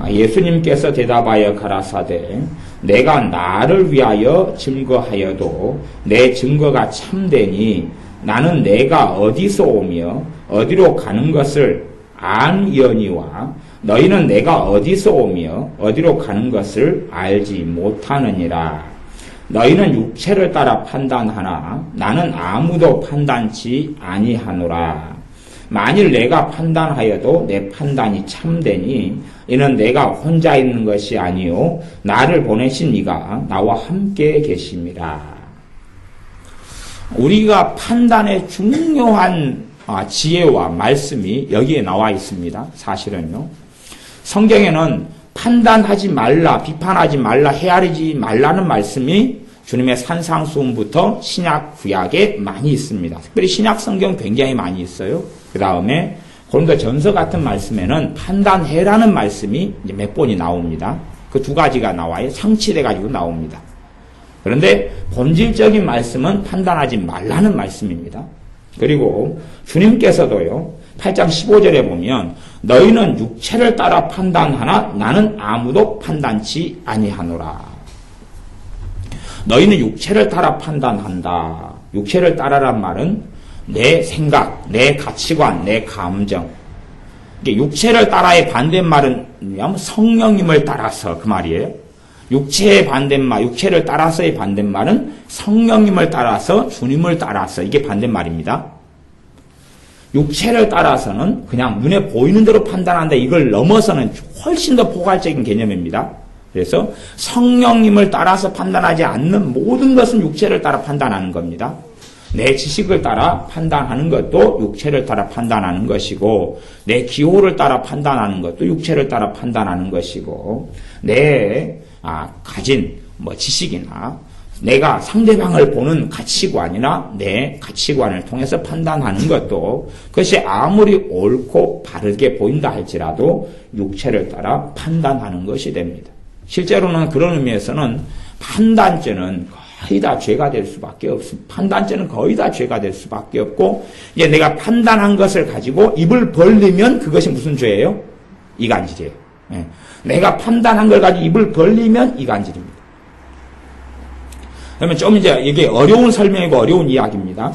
예수님께서 대답하여 가라사대 내가 나를 위하여 증거하여도 내 증거가 참되니 나는 내가 어디서 오며 어디로 가는 것을 아니오니와 너희는 내가 어디서 오며 어디로 가는 것을 알지 못하느니라. 너희는 육체를 따라 판단하나 나는 아무도 판단치 아니하노라. 만일 내가 판단하여도 내 판단이 참되니 이는 내가 혼자 있는 것이 아니요 나를 보내신 이가 나와 함께 계심이라. 우리가 판단의 중요한 지혜와 말씀이 여기에 나와 있습니다. 사실은요. 성경에는 판단하지 말라, 비판하지 말라, 헤아리지 말라는 말씀이 주님의 산상수훈부터 신약 구약에 많이 있습니다. 특별히 신약 성경 굉장히 많이 있어요. 그 다음에 고린도전서 같은 말씀에는 판단해라는 말씀이 이제 몇 번이 나옵니다. 그 두 가지가 나와요. 상치돼 가지고 나옵니다. 그런데 본질적인 말씀은 판단하지 말라는 말씀입니다. 그리고 주님께서도요, 8장 15절에 보면 너희는 육체를 따라 판단하나 나는 아무도 판단치 아니하노라. 너희는 육체를 따라 판단한다. 육체를 따라란 말은 내 생각, 내 가치관, 내 감정. 육체를 따라의 반대말은 성령님을 따라서 그 말이에요. 육체의 반대말, 육체를 따라서의 반대말은 성령님을 따라서, 주님을 따라서, 이게 반대말입니다. 육체를 따라서는 그냥 눈에 보이는 대로 판단한다. 이걸 넘어서는 훨씬 더 포괄적인 개념입니다. 그래서 성령님을 따라서 판단하지 않는 모든 것은 육체를 따라 판단하는 겁니다. 내 지식을 따라 판단하는 것도 육체를 따라 판단하는 것이고, 내 기호를 따라 판단하는 것도 육체를 따라 판단하는 것이고, 내 가진 지식이나 내가 상대방을 보는 가치관이나 내 가치관을 통해서 판단하는 것도, 그것이 아무리 옳고 바르게 보인다 할지라도 육체를 따라 판단하는 것이 됩니다. 실제로는 그런 의미에서는 판단죄는 거의 다 죄가 될 수밖에 없습니다. 판단죄는 거의 다 죄가 될 수밖에 없고, 이제 내가 판단한 것을 가지고 입을 벌리면 그것이 무슨 죄예요? 이간질이에요. 예. 내가 판단한 걸 가지고 입을 벌리면 이간질입니다. 그러면 좀 이제 이게 어려운 설명이고 어려운 이야기입니다.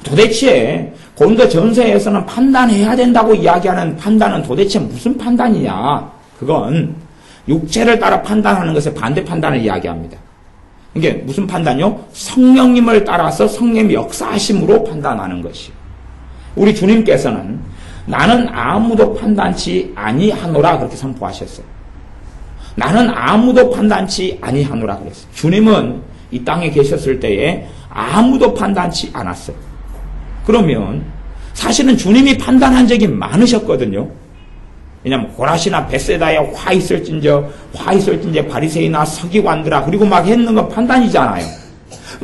도대체 고린도 전서에서는 판단해야 된다고 이야기하는 판단은 도대체 무슨 판단이냐? 그건 육체를 따라 판단하는 것의 반대 판단을 이야기합니다. 이게 무슨 판단이요? 성령님을 따라서 성령의 역사하심으로 판단하는 것이요. 우리 주님께서는 나는 아무도 판단치 아니하노라 그렇게 선포하셨어요. 나는 아무도 판단치 아니하노라 그랬어요. 주님은 이 땅에 계셨을 때에 아무도 판단치 않았어요. 그러면 사실은 주님이 판단한 적이 많으셨거든요. 왜냐하면 고라시나 벳세다에 화 있을진저 바리새인이나 서기관들아 그리고 막 했는 건 판단이잖아요.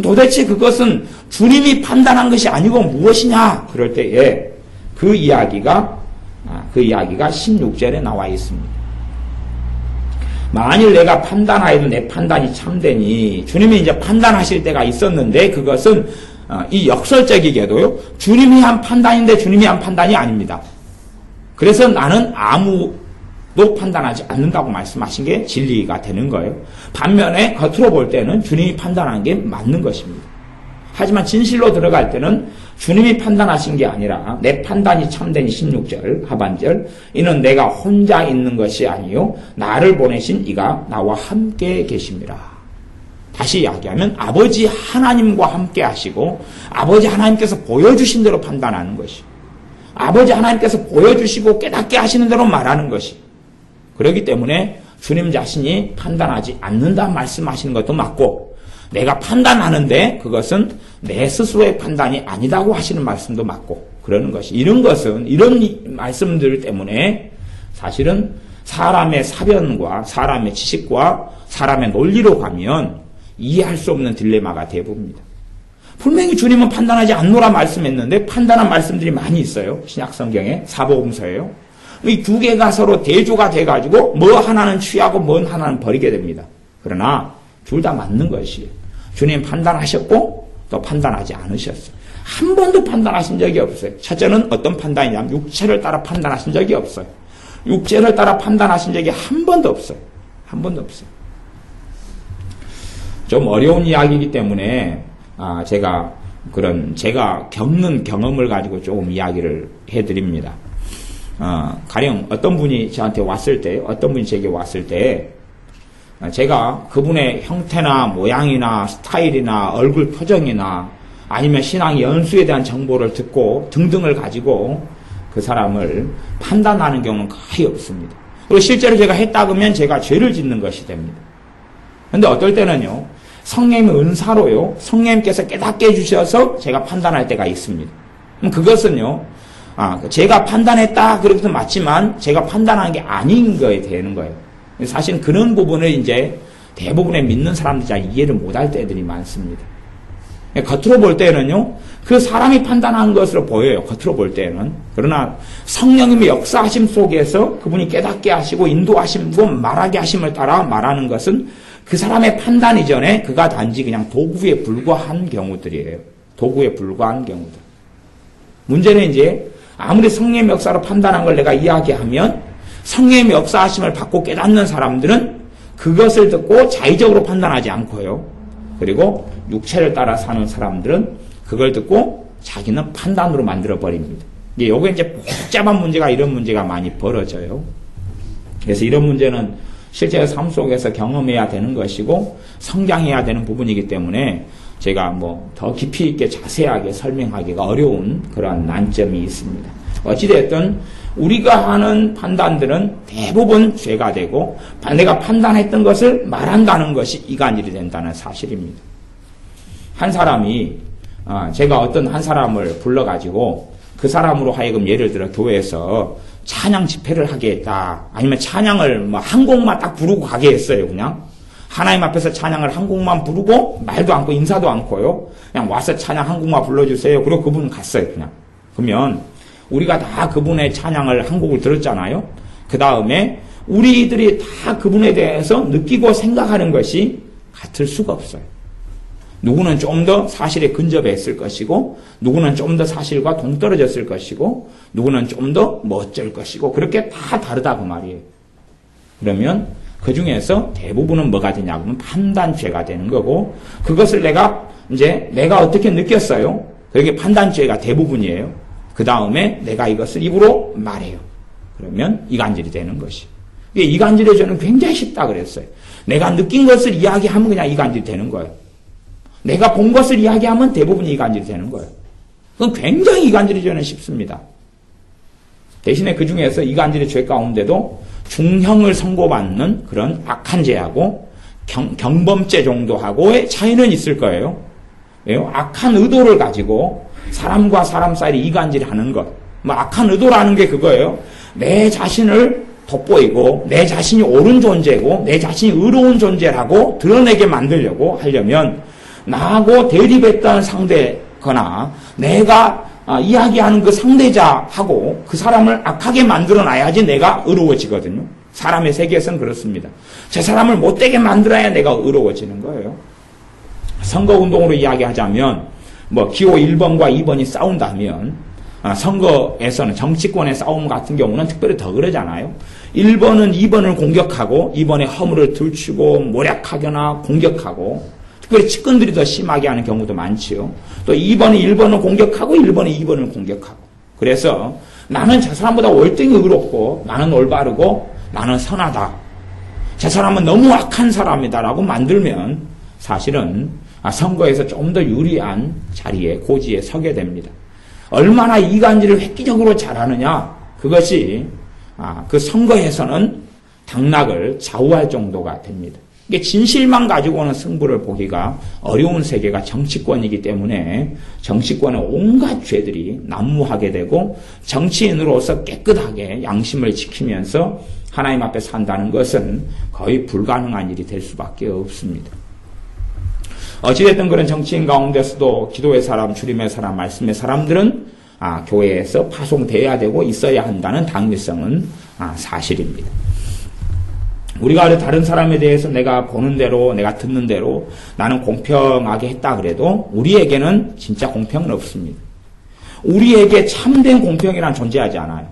도대체 그것은 주님이 판단한 것이 아니고 무엇이냐? 그럴 때에 그 이야기가 16절에 나와 있습니다. 만일 내가 판단하여도 내 판단이 참되니, 주님이 이제 판단하실 때가 있었는데 그것은 이 역설적이게도요, 주님이 한 판단인데 주님이 한 판단이 아닙니다. 그래서 나는 아무도 판단하지 않는다고 말씀하신 게 진리가 되는 거예요. 반면에 겉으로 볼 때는 주님이 판단한 게 맞는 것입니다. 하지만 진실로 들어갈 때는 주님이 판단하신 게 아니라 내 판단이 참된 16절 하반절, 이는 내가 혼자 있는 것이 아니요 나를 보내신 이가 나와 함께 계심이라. 다시 이야기하면 아버지 하나님과 함께 하시고 아버지 하나님께서 보여주신 대로 판단하는 것이, 아버지 하나님께서 보여주시고 깨닫게 하시는 대로 말하는 것이, 그렇기 때문에 주님 자신이 판단하지 않는다 말씀하시는 것도 맞고, 내가 판단하는데 그것은 내 스스로의 판단이 아니라고 하시는 말씀도 맞고 그러는 것이, 이런 말씀들 때문에 사실은 사람의 사변과 사람의 지식과 사람의 논리로 가면 이해할 수 없는 딜레마가 되어봅니다. 분명히 주님은 판단하지 않노라 말씀했는데 판단한 말씀들이 많이 있어요. 신약성경에 사복음서예요. 이 두 개가 서로 대조가 돼가지고 뭐 하나는 취하고 뭐 하나는 버리게 됩니다. 그러나 둘 다 맞는 것이에요. 주님 판단하셨고 또 판단하지 않으셨어요. 한 번도 판단하신 적이 없어요. 첫째는 어떤 판단이냐면 육체를 따라 판단하신 적이 없어요. 육체를 따라 판단하신 적이 한 번도 없어요. 한 번도 없어요. 좀 어려운 이야기이기 때문에 제가 겪는 경험을 가지고 조금 이야기를 해드립니다. 가령 어떤 분이 저한테 왔을 때, 어떤 분이 제게 왔을 때, 제가 그분의 형태나 모양이나 스타일이나 얼굴 표정이나 아니면 신앙 연수에 대한 정보를 듣고 등등을 가지고 그 사람을 판단하는 경우는 거의 없습니다. 그리고 실제로 제가 했다 그러면 제가 죄를 짓는 것이 됩니다. 그런데 어떨 때는요, 성령님의 은사로요, 성령님께서 깨닫게 해주셔서 제가 판단할 때가 있습니다. 그럼 그것은요, 제가 판단했다 그렇게 맞지만 제가 판단한 게 아닌 거에 되는 거예요. 사실 그런 부분을 이제 대부분의 믿는 사람들이 잘 이해를 못할 때들이 많습니다. 겉으로 볼 때는요, 그 사람이 판단한 것으로 보여요. 겉으로 볼 때는. 그러나 성령님의 역사하심 속에서 그분이 깨닫게 하시고 인도하시고 말하게 하심을 따라 말하는 것은 그 사람의 판단 이전에 그가 단지 그냥 도구에 불과한 경우들이에요. 도구에 불과한 경우들. 문제는 이제 아무리 성령의 역사로 판단한 걸 내가 이야기하면 성령의 역사하심을 받고 깨닫는 사람들은 그것을 듣고 자의적으로 판단하지 않고요. 그리고 육체를 따라 사는 사람들은 그걸 듣고 자기는 판단으로 만들어버립니다. 요게 이제 복잡한 문제가, 이런 문제가 많이 벌어져요. 그래서 이런 문제는 실제 삶 속에서 경험해야 되는 것이고 성장해야 되는 부분이기 때문에 제가 더 깊이 있게 자세하게 설명하기가 어려운 그런 난점이 있습니다. 어찌됐든 우리가 하는 판단들은 대부분 죄가 되고 내가 판단했던 것을 말한다는 것이 이간질이 된다는 사실입니다. 한 사람이 제가 어떤 한 사람을 불러가지고 그 사람으로 하여금 예를 들어 교회에서 찬양 집회를 하게 했다. 아니면 찬양을 한 곡만 딱 부르고 가게 했어요. 그냥 하나님 앞에서 찬양을 한 곡만 부르고 말도 않고 인사도 않고요. 그냥 와서 찬양 한 곡만 불러주세요. 그리고 그분 갔어요. 그냥. 그러면 우리가 다 그분의 찬양을 한 곡을 들었잖아요. 그 다음에 우리들이 다 그분에 대해서 느끼고 생각하는 것이 같을 수가 없어요. 누구는 좀 더 사실에 근접했을 것이고, 누구는 좀 더 사실과 동떨어졌을 것이고, 누구는 좀 더 어쩔 것이고, 그렇게 다 다르다 그 말이에요. 그러면 그 중에서 대부분은 뭐가 되냐고 하면 판단죄가 되는 거고, 그것을 내가 어떻게 느꼈어요? 그게 판단죄가 대부분이에요. 그 다음에 내가 이것을 입으로 말해요. 그러면 이간질이 되는 것이. 이간질의 죄는 굉장히 쉽다 그랬어요. 내가 느낀 것을 이야기하면 그냥 이간질이 되는 거예요. 내가 본 것을 이야기하면 대부분 이간질이 되는 거예요. 그건 굉장히 이간질의 죄는 쉽습니다. 대신에 그 중에서 이간질의 죄 가운데도 중형을 선고받는 그런 악한 죄하고 경범죄 정도하고의 차이는 있을 거예요. 왜요? 악한 의도를 가지고 사람과 사람 사이에 이간질하는 것. 악한 의도라는 게 그거예요. 내 자신을 돋보이고 내 자신이 옳은 존재고 내 자신이 의로운 존재라고 드러내게 만들려고 하려면 나하고 대립했던 상대거나 내가 이야기하는 그 상대자하고 그 사람을 악하게 만들어놔야지 내가 의로워지거든요. 사람의 세계에서는 그렇습니다. 저 사람을 못되게 만들어야 내가 의로워지는 거예요. 선거운동으로 이야기하자면 기호 1번과 2번이 싸운다면 선거에서는 정치권의 싸움 같은 경우는 특별히 더 그러잖아요. 1번은 2번을 공격하고 2번의 허물을 들추고 모략하거나 공격하고 특별히 측근들이 더 심하게 하는 경우도 많지요. 또 2번이 1번을 공격하고 1번이 2번을 공격하고. 그래서 나는 저 사람보다 월등히 의롭고 나는 올바르고 나는 선하다. 저 사람은 너무 악한 사람이다라고 만들면 사실은 선거에서 좀 더 유리한 자리에 고지에 서게 됩니다. 얼마나 이간질을 획기적으로 잘하느냐 그것이 그 선거에서는 당락을 좌우할 정도가 됩니다. 이게 진실만 가지고는 승부를 보기가 어려운 세계가 정치권이기 때문에 정치권의 온갖 죄들이 난무하게 되고 정치인으로서 깨끗하게 양심을 지키면서 하나님 앞에 산다는 것은 거의 불가능한 일이 될 수밖에 없습니다. 어찌됐든 그런 정치인 가운데서도 기도의 사람, 주림의 사람, 말씀의 사람들은 교회에서 파송되어야 되고 있어야 한다는 당위성은 사실입니다. 우리가 다른 사람에 대해서 내가 보는 대로, 내가 듣는 대로 나는 공평하게 했다 그래도 우리에게는 진짜 공평은 없습니다. 우리에게 참된 공평이란 존재하지 않아요.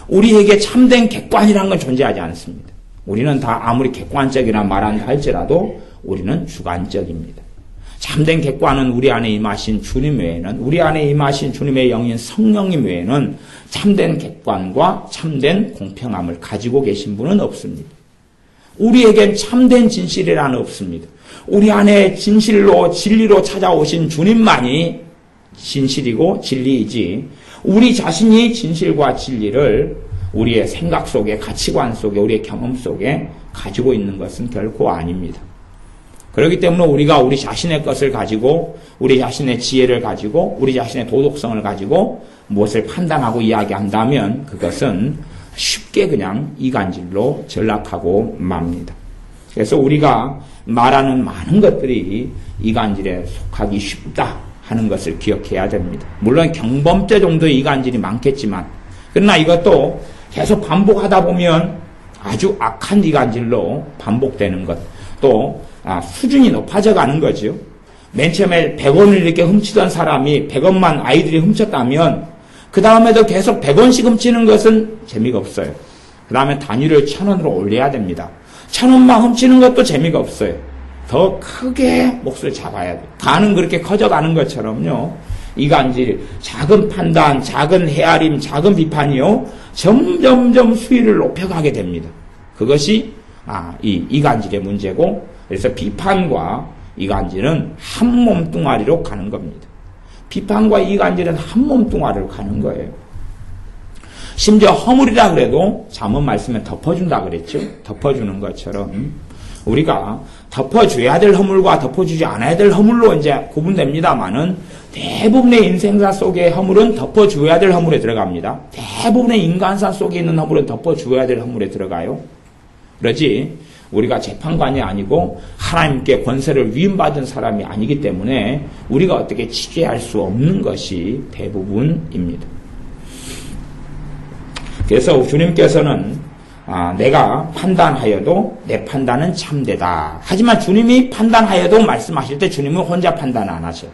우리에게 참된 객관이라는 건 존재하지 않습니다. 우리는 다 아무리 객관적이라 말한다 할지라도 우리는 주관적입니다. 참된 객관은 우리 안에 임하신 주님 외에는, 우리 안에 임하신 주님의 영인 성령님 외에는 참된 객관과 참된 공평함을 가지고 계신 분은 없습니다. 우리에겐 참된 진실이라는 없습니다. 우리 안에 진실로 진리로 찾아오신 주님만이 진실이고 진리이지 우리 자신이 진실과 진리를 우리의 생각 속에, 가치관 속에, 우리의 경험 속에 가지고 있는 것은 결코 아닙니다. 그렇기 때문에 우리가 우리 자신의 것을 가지고 우리 자신의 지혜를 가지고 우리 자신의 도덕성을 가지고 무엇을 판단하고 이야기한다면 그것은 쉽게 그냥 이간질로 전락하고 맙니다. 그래서 우리가 말하는 많은 것들이 이간질에 속하기 쉽다 하는 것을 기억해야 됩니다. 물론 경범죄 정도의 이간질이 많겠지만 그러나 이것도 계속 반복하다 보면 아주 악한 이간질로 반복되는 것, 또 수준이 높아져 가는 거죠. 맨 처음에 100원을 이렇게 훔치던 사람이 100원만 아이들이 훔쳤다면 그 다음에도 계속 100원씩 훔치는 것은 재미가 없어요. 그 다음에 단위를 1000원으로 올려야 됩니다. 1000원만 훔치는 것도 재미가 없어요. 더 크게 몫을 잡아야 돼요. 간은 그렇게 커져가는 것처럼요. 이간질, 작은 판단, 작은 헤아림, 작은 비판이요. 점점점 수위를 높여가게 됩니다. 그것이 이간질의 문제고, 그래서 비판과 이간질은 한 몸뚱아리로 가는 겁니다. 비판과 이간질은 한 몸뚱아리로 가는 거예요. 심지어 허물이라 그래도 잠언 말씀에 덮어준다 그랬죠. 덮어주는 것처럼 우리가 덮어줘야 될 허물과 덮어주지 않아야 될 허물로 이제 구분됩니다만은 대부분의 인생사 속의 허물은 덮어줘야 될 허물에 들어갑니다. 대부분의 인간사 속에 있는 허물은 덮어줘야 될 허물에 들어가요. 그러지 우리가 재판관이 아니고 하나님께 권세를 위임받은 사람이 아니기 때문에 우리가 어떻게 지배할 수 없는 것이 대부분입니다. 그래서 주님께서는 내가 판단하여도 내 판단은 참되다. 하지만 주님이 판단하여도 말씀하실 때 주님은 혼자 판단 안 하셔요.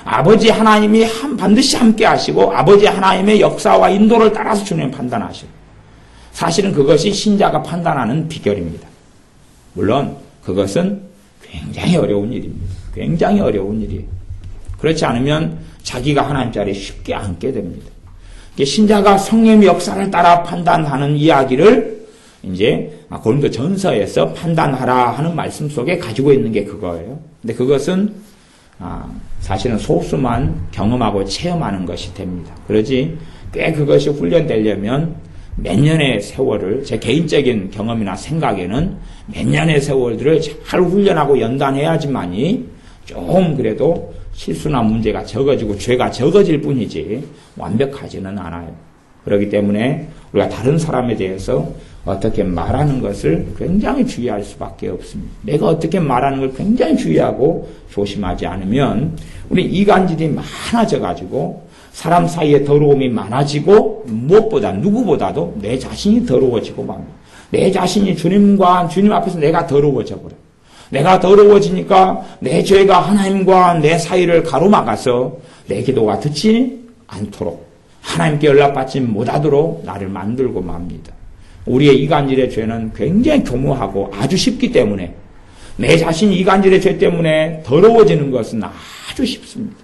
아버지 하나님이 반드시 함께 하시고 아버지 하나님의 역사와 인도를 따라서 주님은 판단하셔요. 사실은 그것이 신자가 판단하는 비결입니다. 물론 그것은 굉장히 어려운 일입니다. 굉장히 어려운 일이에요. 그렇지 않으면 자기가 하나님 자리에 쉽게 앉게 됩니다. 신자가 성령의 역사를 따라 판단하는 이야기를 이제 고린도 전서에서 판단하라 하는 말씀 속에 가지고 있는 게 그거예요. 근데 그것은 사실은 소수만 경험하고 체험하는 것이 됩니다. 그러지 꽤 그것이 훈련되려면 몇 년의 세월을 제 개인적인 경험이나 생각에는 몇 년의 세월들을 잘 훈련하고 연단해야지만이 좀 그래도 실수나 문제가 적어지고 죄가 적어질 뿐이지 완벽하지는 않아요. 그렇기 때문에 우리가 다른 사람에 대해서 어떻게 말하는 것을 굉장히 주의할 수밖에 없습니다. 내가 어떻게 말하는 걸 굉장히 주의하고 조심하지 않으면 우리 이간질이 많아져가지고 사람 사이에 더러움이 많아지고 무엇보다 누구보다도 내 자신이 더러워지고 맙니다. 내 자신이 주님 앞에서 내가 더러워져 버려요. 내가 더러워지니까 내 죄가 하나님과 내 사이를 가로막아서 내 기도가 듣지 않도록 하나님께 연락받지 못하도록 나를 만들고 맙니다. 우리의 이간질의 죄는 굉장히 교묘하고 아주 쉽기 때문에 내 자신 이간질의 죄 때문에 더러워지는 것은 아주 쉽습니다.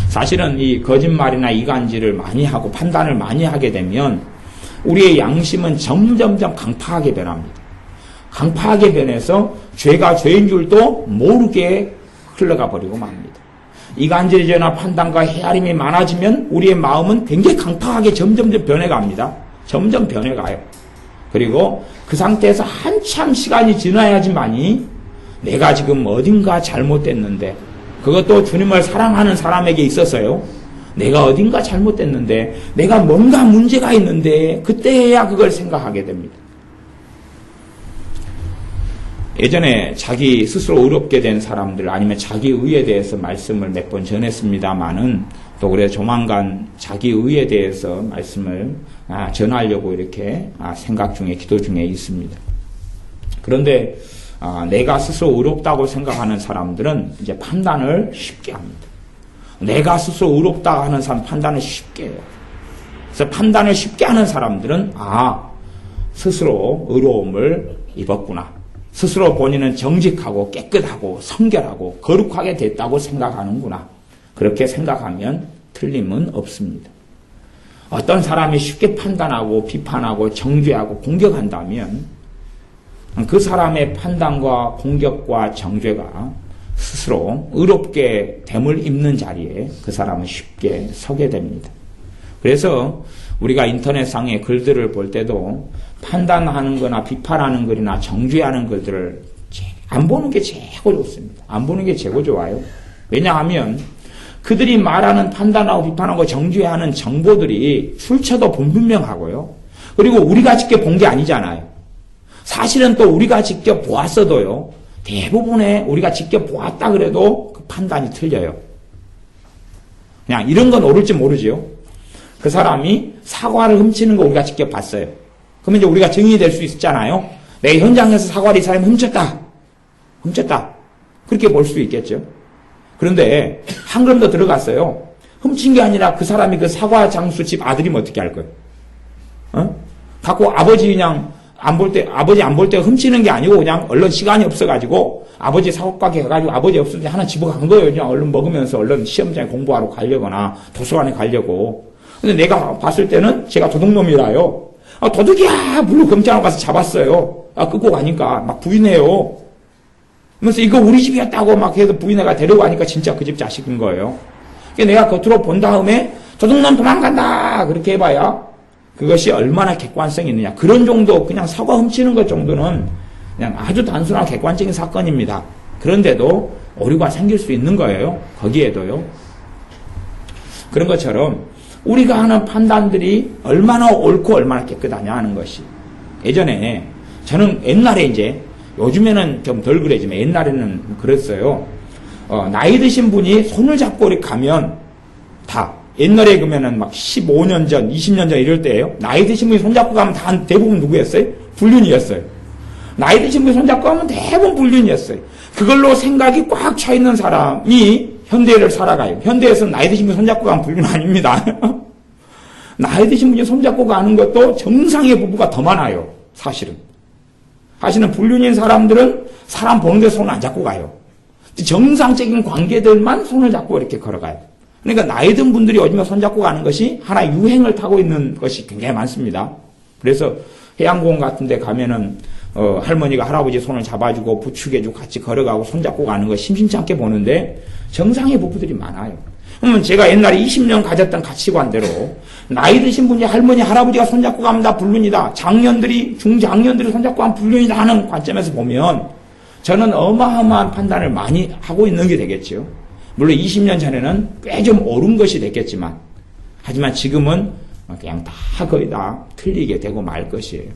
사실은 이 거짓말이나 이간질을 많이 하고 판단을 많이 하게 되면 우리의 양심은 점점점 강팍하게 변합니다. 강팍하게 변해서 죄가 죄인 줄도 모르게 흘러가 버리고 맙니다. 이간질의 죄나 판단과 헤아림이 많아지면 우리의 마음은 굉장히 강팍하게 점점점 변해갑니다. 점점 변해가요. 그리고 그 상태에서 한참 시간이 지나야지만이 내가 지금 어딘가 잘못됐는데 그것도 주님을 사랑하는 사람에게 있어서요. 내가 어딘가 잘못됐는데 내가 뭔가 문제가 있는데 그때야 그걸 생각하게 됩니다. 예전에 자기 스스로 의롭게 된 사람들 아니면 자기 의에 대해서 말씀을 몇 번 전했습니다마는 또 그래 조만간 자기 의에 대해서 말씀을 전하려고 이렇게 생각 중에 기도 중에 있습니다. 그런데 내가 스스로 의롭다고 생각하는 사람들은 이제 판단을 쉽게 합니다. 내가 스스로 의롭다 하는 사람 판단을 쉽게 해요. 그래서 판단을 쉽게 하는 사람들은 스스로 의로움을 입었구나. 스스로 본인은 정직하고 깨끗하고 성결하고 거룩하게 됐다고 생각하는구나. 그렇게 생각하면 틀림은 없습니다. 어떤 사람이 쉽게 판단하고 비판하고 정죄하고 공격한다면 그 사람의 판단과 공격과 정죄가 스스로 의롭게 됨을 입는 자리에 그 사람은 쉽게 서게 됩니다. 그래서 우리가 인터넷상의 글들을 볼 때도 판단하는 거나 비판하는 글이나 정죄하는 글들을 안 보는 게 최고 좋습니다. 안 보는 게 최고 좋아요. 왜냐하면 그들이 말하는 판단하고 비판하고 정죄하는 정보들이 출처도 분명하고요. 그리고 우리가 직접 본 게 아니잖아요. 사실은 또 우리가 직접 보았어도요. 대부분의 우리가 직접 보았다 그래도 그 판단이 틀려요. 그냥 이런 건 옳을지 모르지요. 그 사람이 사과를 훔치는 거 우리가 직접 봤어요. 그러면 이제 우리가 증인이 될 수 있잖아요. 내 현장에서 사과를 이 사람이 훔쳤다. 그렇게 볼 수 있겠죠. 그런데 한 걸음 더 들어갔어요. 훔친 게 아니라 그 사람이 그 사과 장수 집 아들이면 어떻게 할 거예요? 갖고 아버지 그냥 아버지 안 볼 때 훔치는 게 아니고 그냥 얼른 시간이 없어가지고 아버지 사과 가게 가가지고 아버지 없을 때 하나 집어간 거예요. 그냥 얼른 먹으면서 얼른 시험장에 공부하러 가려거나 도서관에 가려고. 근데 내가 봤을 때는 제가 도둑놈이라요. 도둑이야! 물론 검찰하고 가서 잡았어요. 끌고 가니까 막 부인해요. 그래서 이거 우리 집이었다고 막 해서 부인해가 데려가니까 진짜 그 집 자식인 거예요. 그러니까 내가 겉으로 본 다음에 도둑놈 도망간다 그렇게 해봐야 그것이 얼마나 객관성이 있느냐. 그런 정도 그냥 사과 훔치는 것 정도는 그냥 아주 단순한 객관적인 사건입니다. 그런데도 오류가 생길 수 있는 거예요. 거기에도요. 그런 것처럼 우리가 하는 판단들이 얼마나 옳고 얼마나 깨끗하냐 하는 것이. 예전에 저는 옛날에 이제 요즘에는 좀 덜 그래지만 옛날에는 그랬어요. 나이 드신 분이 손을 잡고 이렇게 가면 다 옛날에 그러면은 막 15년 전, 20년 전 이럴 때예요. 나이 드신 분이 손잡고 가면 다 대부분 누구였어요? 불륜이었어요. 나이 드신 분이 손잡고 가면 대부분 불륜이었어요. 그걸로 생각이 꽉 차 있는 사람이 현대를 살아가요. 현대에서는 나이 드신 분이 손잡고 가면 불륜 아닙니다. 나이 드신 분이 손잡고 가는 것도 정상의 부부가 더 많아요. 사실은. 사실은 불륜인 사람들은 사람 보는 데 손을 안 잡고 가요. 정상적인 관계들만 손을 잡고 이렇게 걸어가요. 그러니까 나이 든 분들이 요즘에 손잡고 가는 것이 하나의 유행을 타고 있는 것이 굉장히 많습니다. 그래서 해양공원 같은 데 가면은 할머니가 할아버지 손을 잡아주고 부축해주고 같이 걸어가고 손잡고 가는 거 심심치 않게 보는데 정상의 부부들이 많아요. 그러면 제가 옛날에 20년 가졌던 가치관대로 나이 드신 분이 할머니 할아버지가 손잡고 가면 다 불륜이다. 장년들이 중장년들이 손잡고 가면 불륜이다 하는 관점에서 보면 저는 어마어마한 판단을 많이 하고 있는 게 되겠죠. 물론 20년 전에는 꽤 좀 옳은 것이 됐겠지만 하지만 지금은 그냥 다 거의 다 틀리게 되고 말 것이에요.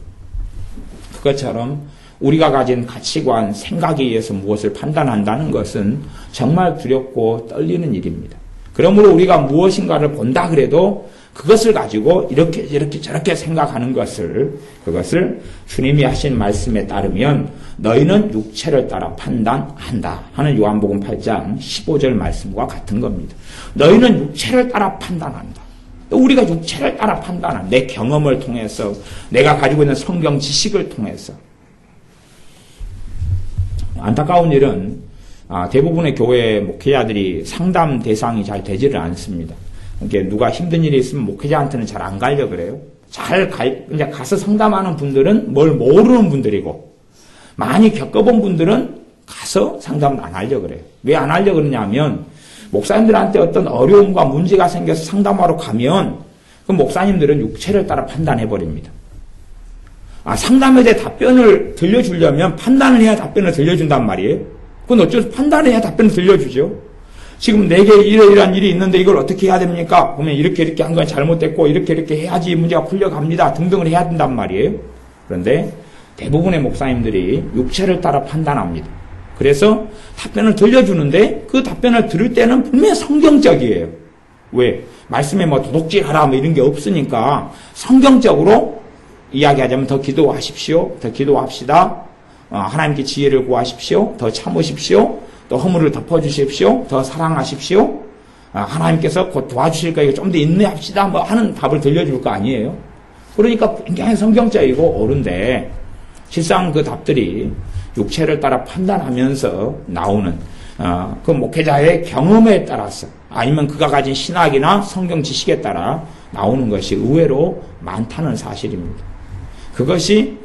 그것처럼 우리가 가진 가치관, 생각에 의해서 무엇을 판단한다는 것은 정말 두렵고 떨리는 일입니다. 그러므로 우리가 무엇인가를 본다 그래도 그것을 가지고 이렇게 저렇게 생각하는 그것을 주님이 하신 말씀에 따르면 너희는 육체를 따라 판단한다 하는 요한복음 8장 15절 말씀과 같은 겁니다. 너희는 육체를 따라 판단한다. 우리가 육체를 따라 판단한다. 내 경험을 통해서 내가 가지고 있는 성경 지식을 통해서. 안타까운 일은 대부분의 교회 목회자들이 상담 대상이 잘 되지를 않습니다. 이렇게 누가 힘든 일이 있으면 목회자한테는 잘 안 가려고 그래요. 이제 가서 상담하는 분들은 뭘 모르는 분들이고, 많이 겪어본 분들은 가서 상담을 안 하려고 그래요. 왜 안 하려고 그러냐면, 목사님들한테 어떤 어려움과 문제가 생겨서 상담하러 가면, 그 목사님들은 육체를 따라 판단해버립니다. 상담에 대해 답변을 들려주려면 판단을 해야 답변을 들려준단 말이에요. 그건 어쩔 수 판단을 해야 답변을 들려주죠. 지금 내게 이러이러한 일이 있는데 이걸 어떻게 해야 됩니까? 보면 이렇게 한 건 잘못됐고 이렇게 해야지 문제가 풀려갑니다. 등등을 해야 된단 말이에요. 그런데 대부분의 목사님들이 육체를 따라 판단합니다. 그래서 답변을 들려주는데 그 답변을 들을 때는 분명히 성경적이에요. 왜? 말씀에 도둑질하라 이런 게 없으니까 성경적으로 이야기하자면 더 기도하십시오. 더 기도합시다. 하나님께 지혜를 구하십시오. 더 참으십시오. 또 허물을 덮어주십시오. 더 사랑하십시오. 하나님께서 곧 도와주실 거니까 좀 더 인내합시다. 하는 답을 들려줄 거 아니에요. 그러니까 굉장히 성경적이고 옳은데 실상 그 답들이 육체를 따라 판단하면서 나오는 그 목회자의 경험에 따라서 아니면 그가 가진 신학이나 성경 지식에 따라 나오는 것이 의외로 많다는 사실입니다. 그것이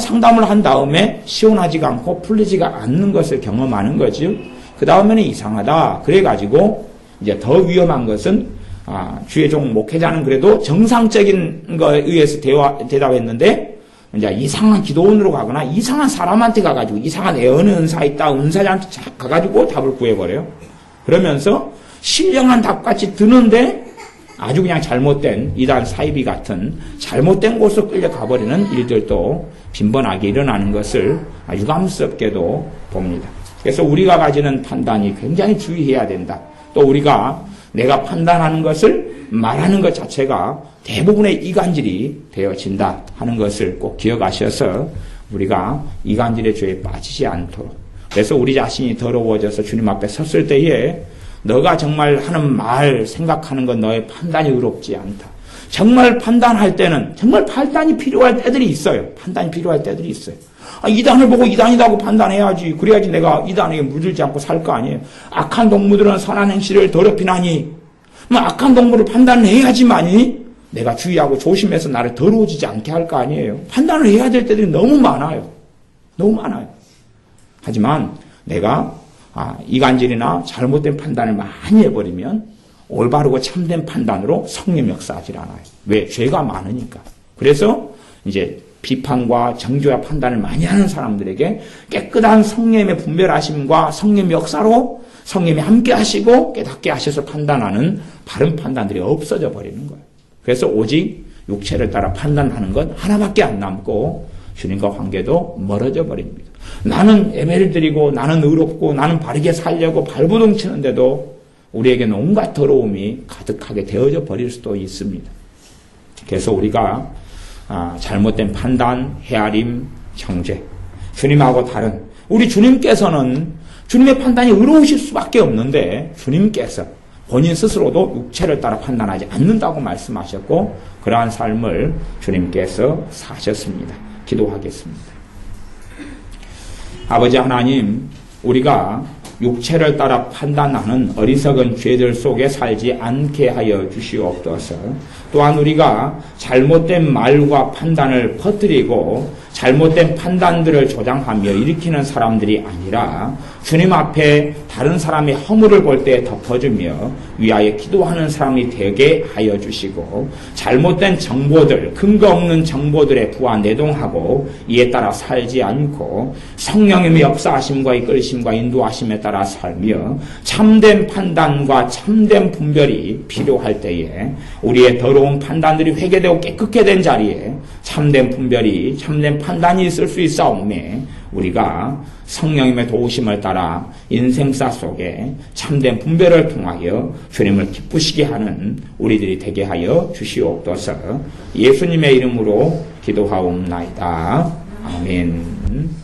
상담을 한 다음에 시원하지가 않고 풀리지가 않는 것을 경험하는 거죠. 그 다음에는 이상하다. 그래가지고 이제 더 위험한 것은 주의 종 목회자는 그래도 정상적인 거에 의해서 대답했는데 이제 이상한 기도원으로 가거나 이상한 사람한테 가가지고 이상한 애언의 은사 있다 은사자한테 가가지고 답을 구해버려요. 그러면서 신령한 답같이 드는데 아주 그냥 잘못된 이단 사이비 같은 잘못된 곳으로 끌려가버리는 일들도 빈번하게 일어나는 것을 유감스럽게도 봅니다. 그래서 우리가 가지는 판단이 굉장히 주의해야 된다. 또 우리가 내가 판단하는 것을 말하는 것 자체가 대부분의 이간질이 되어진다 하는 것을 꼭 기억하셔서 우리가 이간질의 죄에 빠지지 않도록. 그래서 우리 자신이 더러워져서 주님 앞에 섰을 때에 너가 정말 하는 말, 생각하는 건 너의 판단이 의롭지 않다. 정말 판단할 때는 정말 판단이 필요할 때들이 있어요. 판단이 필요할 때들이 있어요. 이단을 보고 이단이라고 판단해야지. 그래야지 내가 이단에게 물들지 않고 살 거 아니에요. 악한 동물들은 선한 행실을 더럽히나니 악한 동물을 판단해야지만이 내가 주의하고 조심해서 나를 더러워지지 않게 할 거 아니에요. 판단을 해야 될 때들이 너무 많아요. 너무 많아요. 하지만 내가 이간질이나 잘못된 판단을 많이 해버리면 올바르고 참된 판단으로 성령 역사하지 않아요. 왜? 죄가 많으니까. 그래서 이제 비판과 정죄와 판단을 많이 하는 사람들에게 깨끗한 성령의 분별하심과 성령의 역사로 성령이 함께 하시고 깨닫게 하셔서 판단하는 바른 판단들이 없어져 버리는 거예요. 그래서 오직 육체를 따라 판단하는 것 하나밖에 안 남고 주님과 관계도 멀어져 버립니다. 나는 예배를 드리고 나는 의롭고 나는 바르게 살려고 발버둥 치는데도 우리에게는 온갖 더러움이 가득하게 되어져 버릴 수도 있습니다. 그래서 우리가 잘못된 판단, 헤아림, 정죄, 주님하고 다른 우리 주님께서는 주님의 판단이 의로우실 수밖에 없는데 주님께서 본인 스스로도 육체를 따라 판단하지 않는다고 말씀하셨고 그러한 삶을 주님께서 사셨습니다. 기도하겠습니다. 아버지 하나님, 우리가 육체를 따라 판단하는 어리석은 죄들 속에 살지 않게 하여 주시옵소서. 또한 우리가 잘못된 말과 판단을 퍼뜨리고 잘못된 판단들을 조장하며 일으키는 사람들이 아니라 주님 앞에 다른 사람의 허물을 볼 때 덮어주며 위하여 기도하는 사람이 되게 하여 주시고 잘못된 정보들, 근거 없는 정보들에 부하 내동하고 이에 따라 살지 않고 성령님의 역사하심과 이끌심과 인도하심에 따라 살며 참된 판단과 참된 분별이 필요할 때에 우리의 더러운 판단들이 회개되고 깨끗게 된 자리에 참된 분별이 참된 판단이 있을 수 있사오매 우리가 성령님의 도우심을 따라 인생사 속에 참된 분별을 통하여 주님을 기쁘시게 하는 우리들이 되게 하여 주시옵소서. 예수님의 이름으로 기도하옵나이다. 아멘.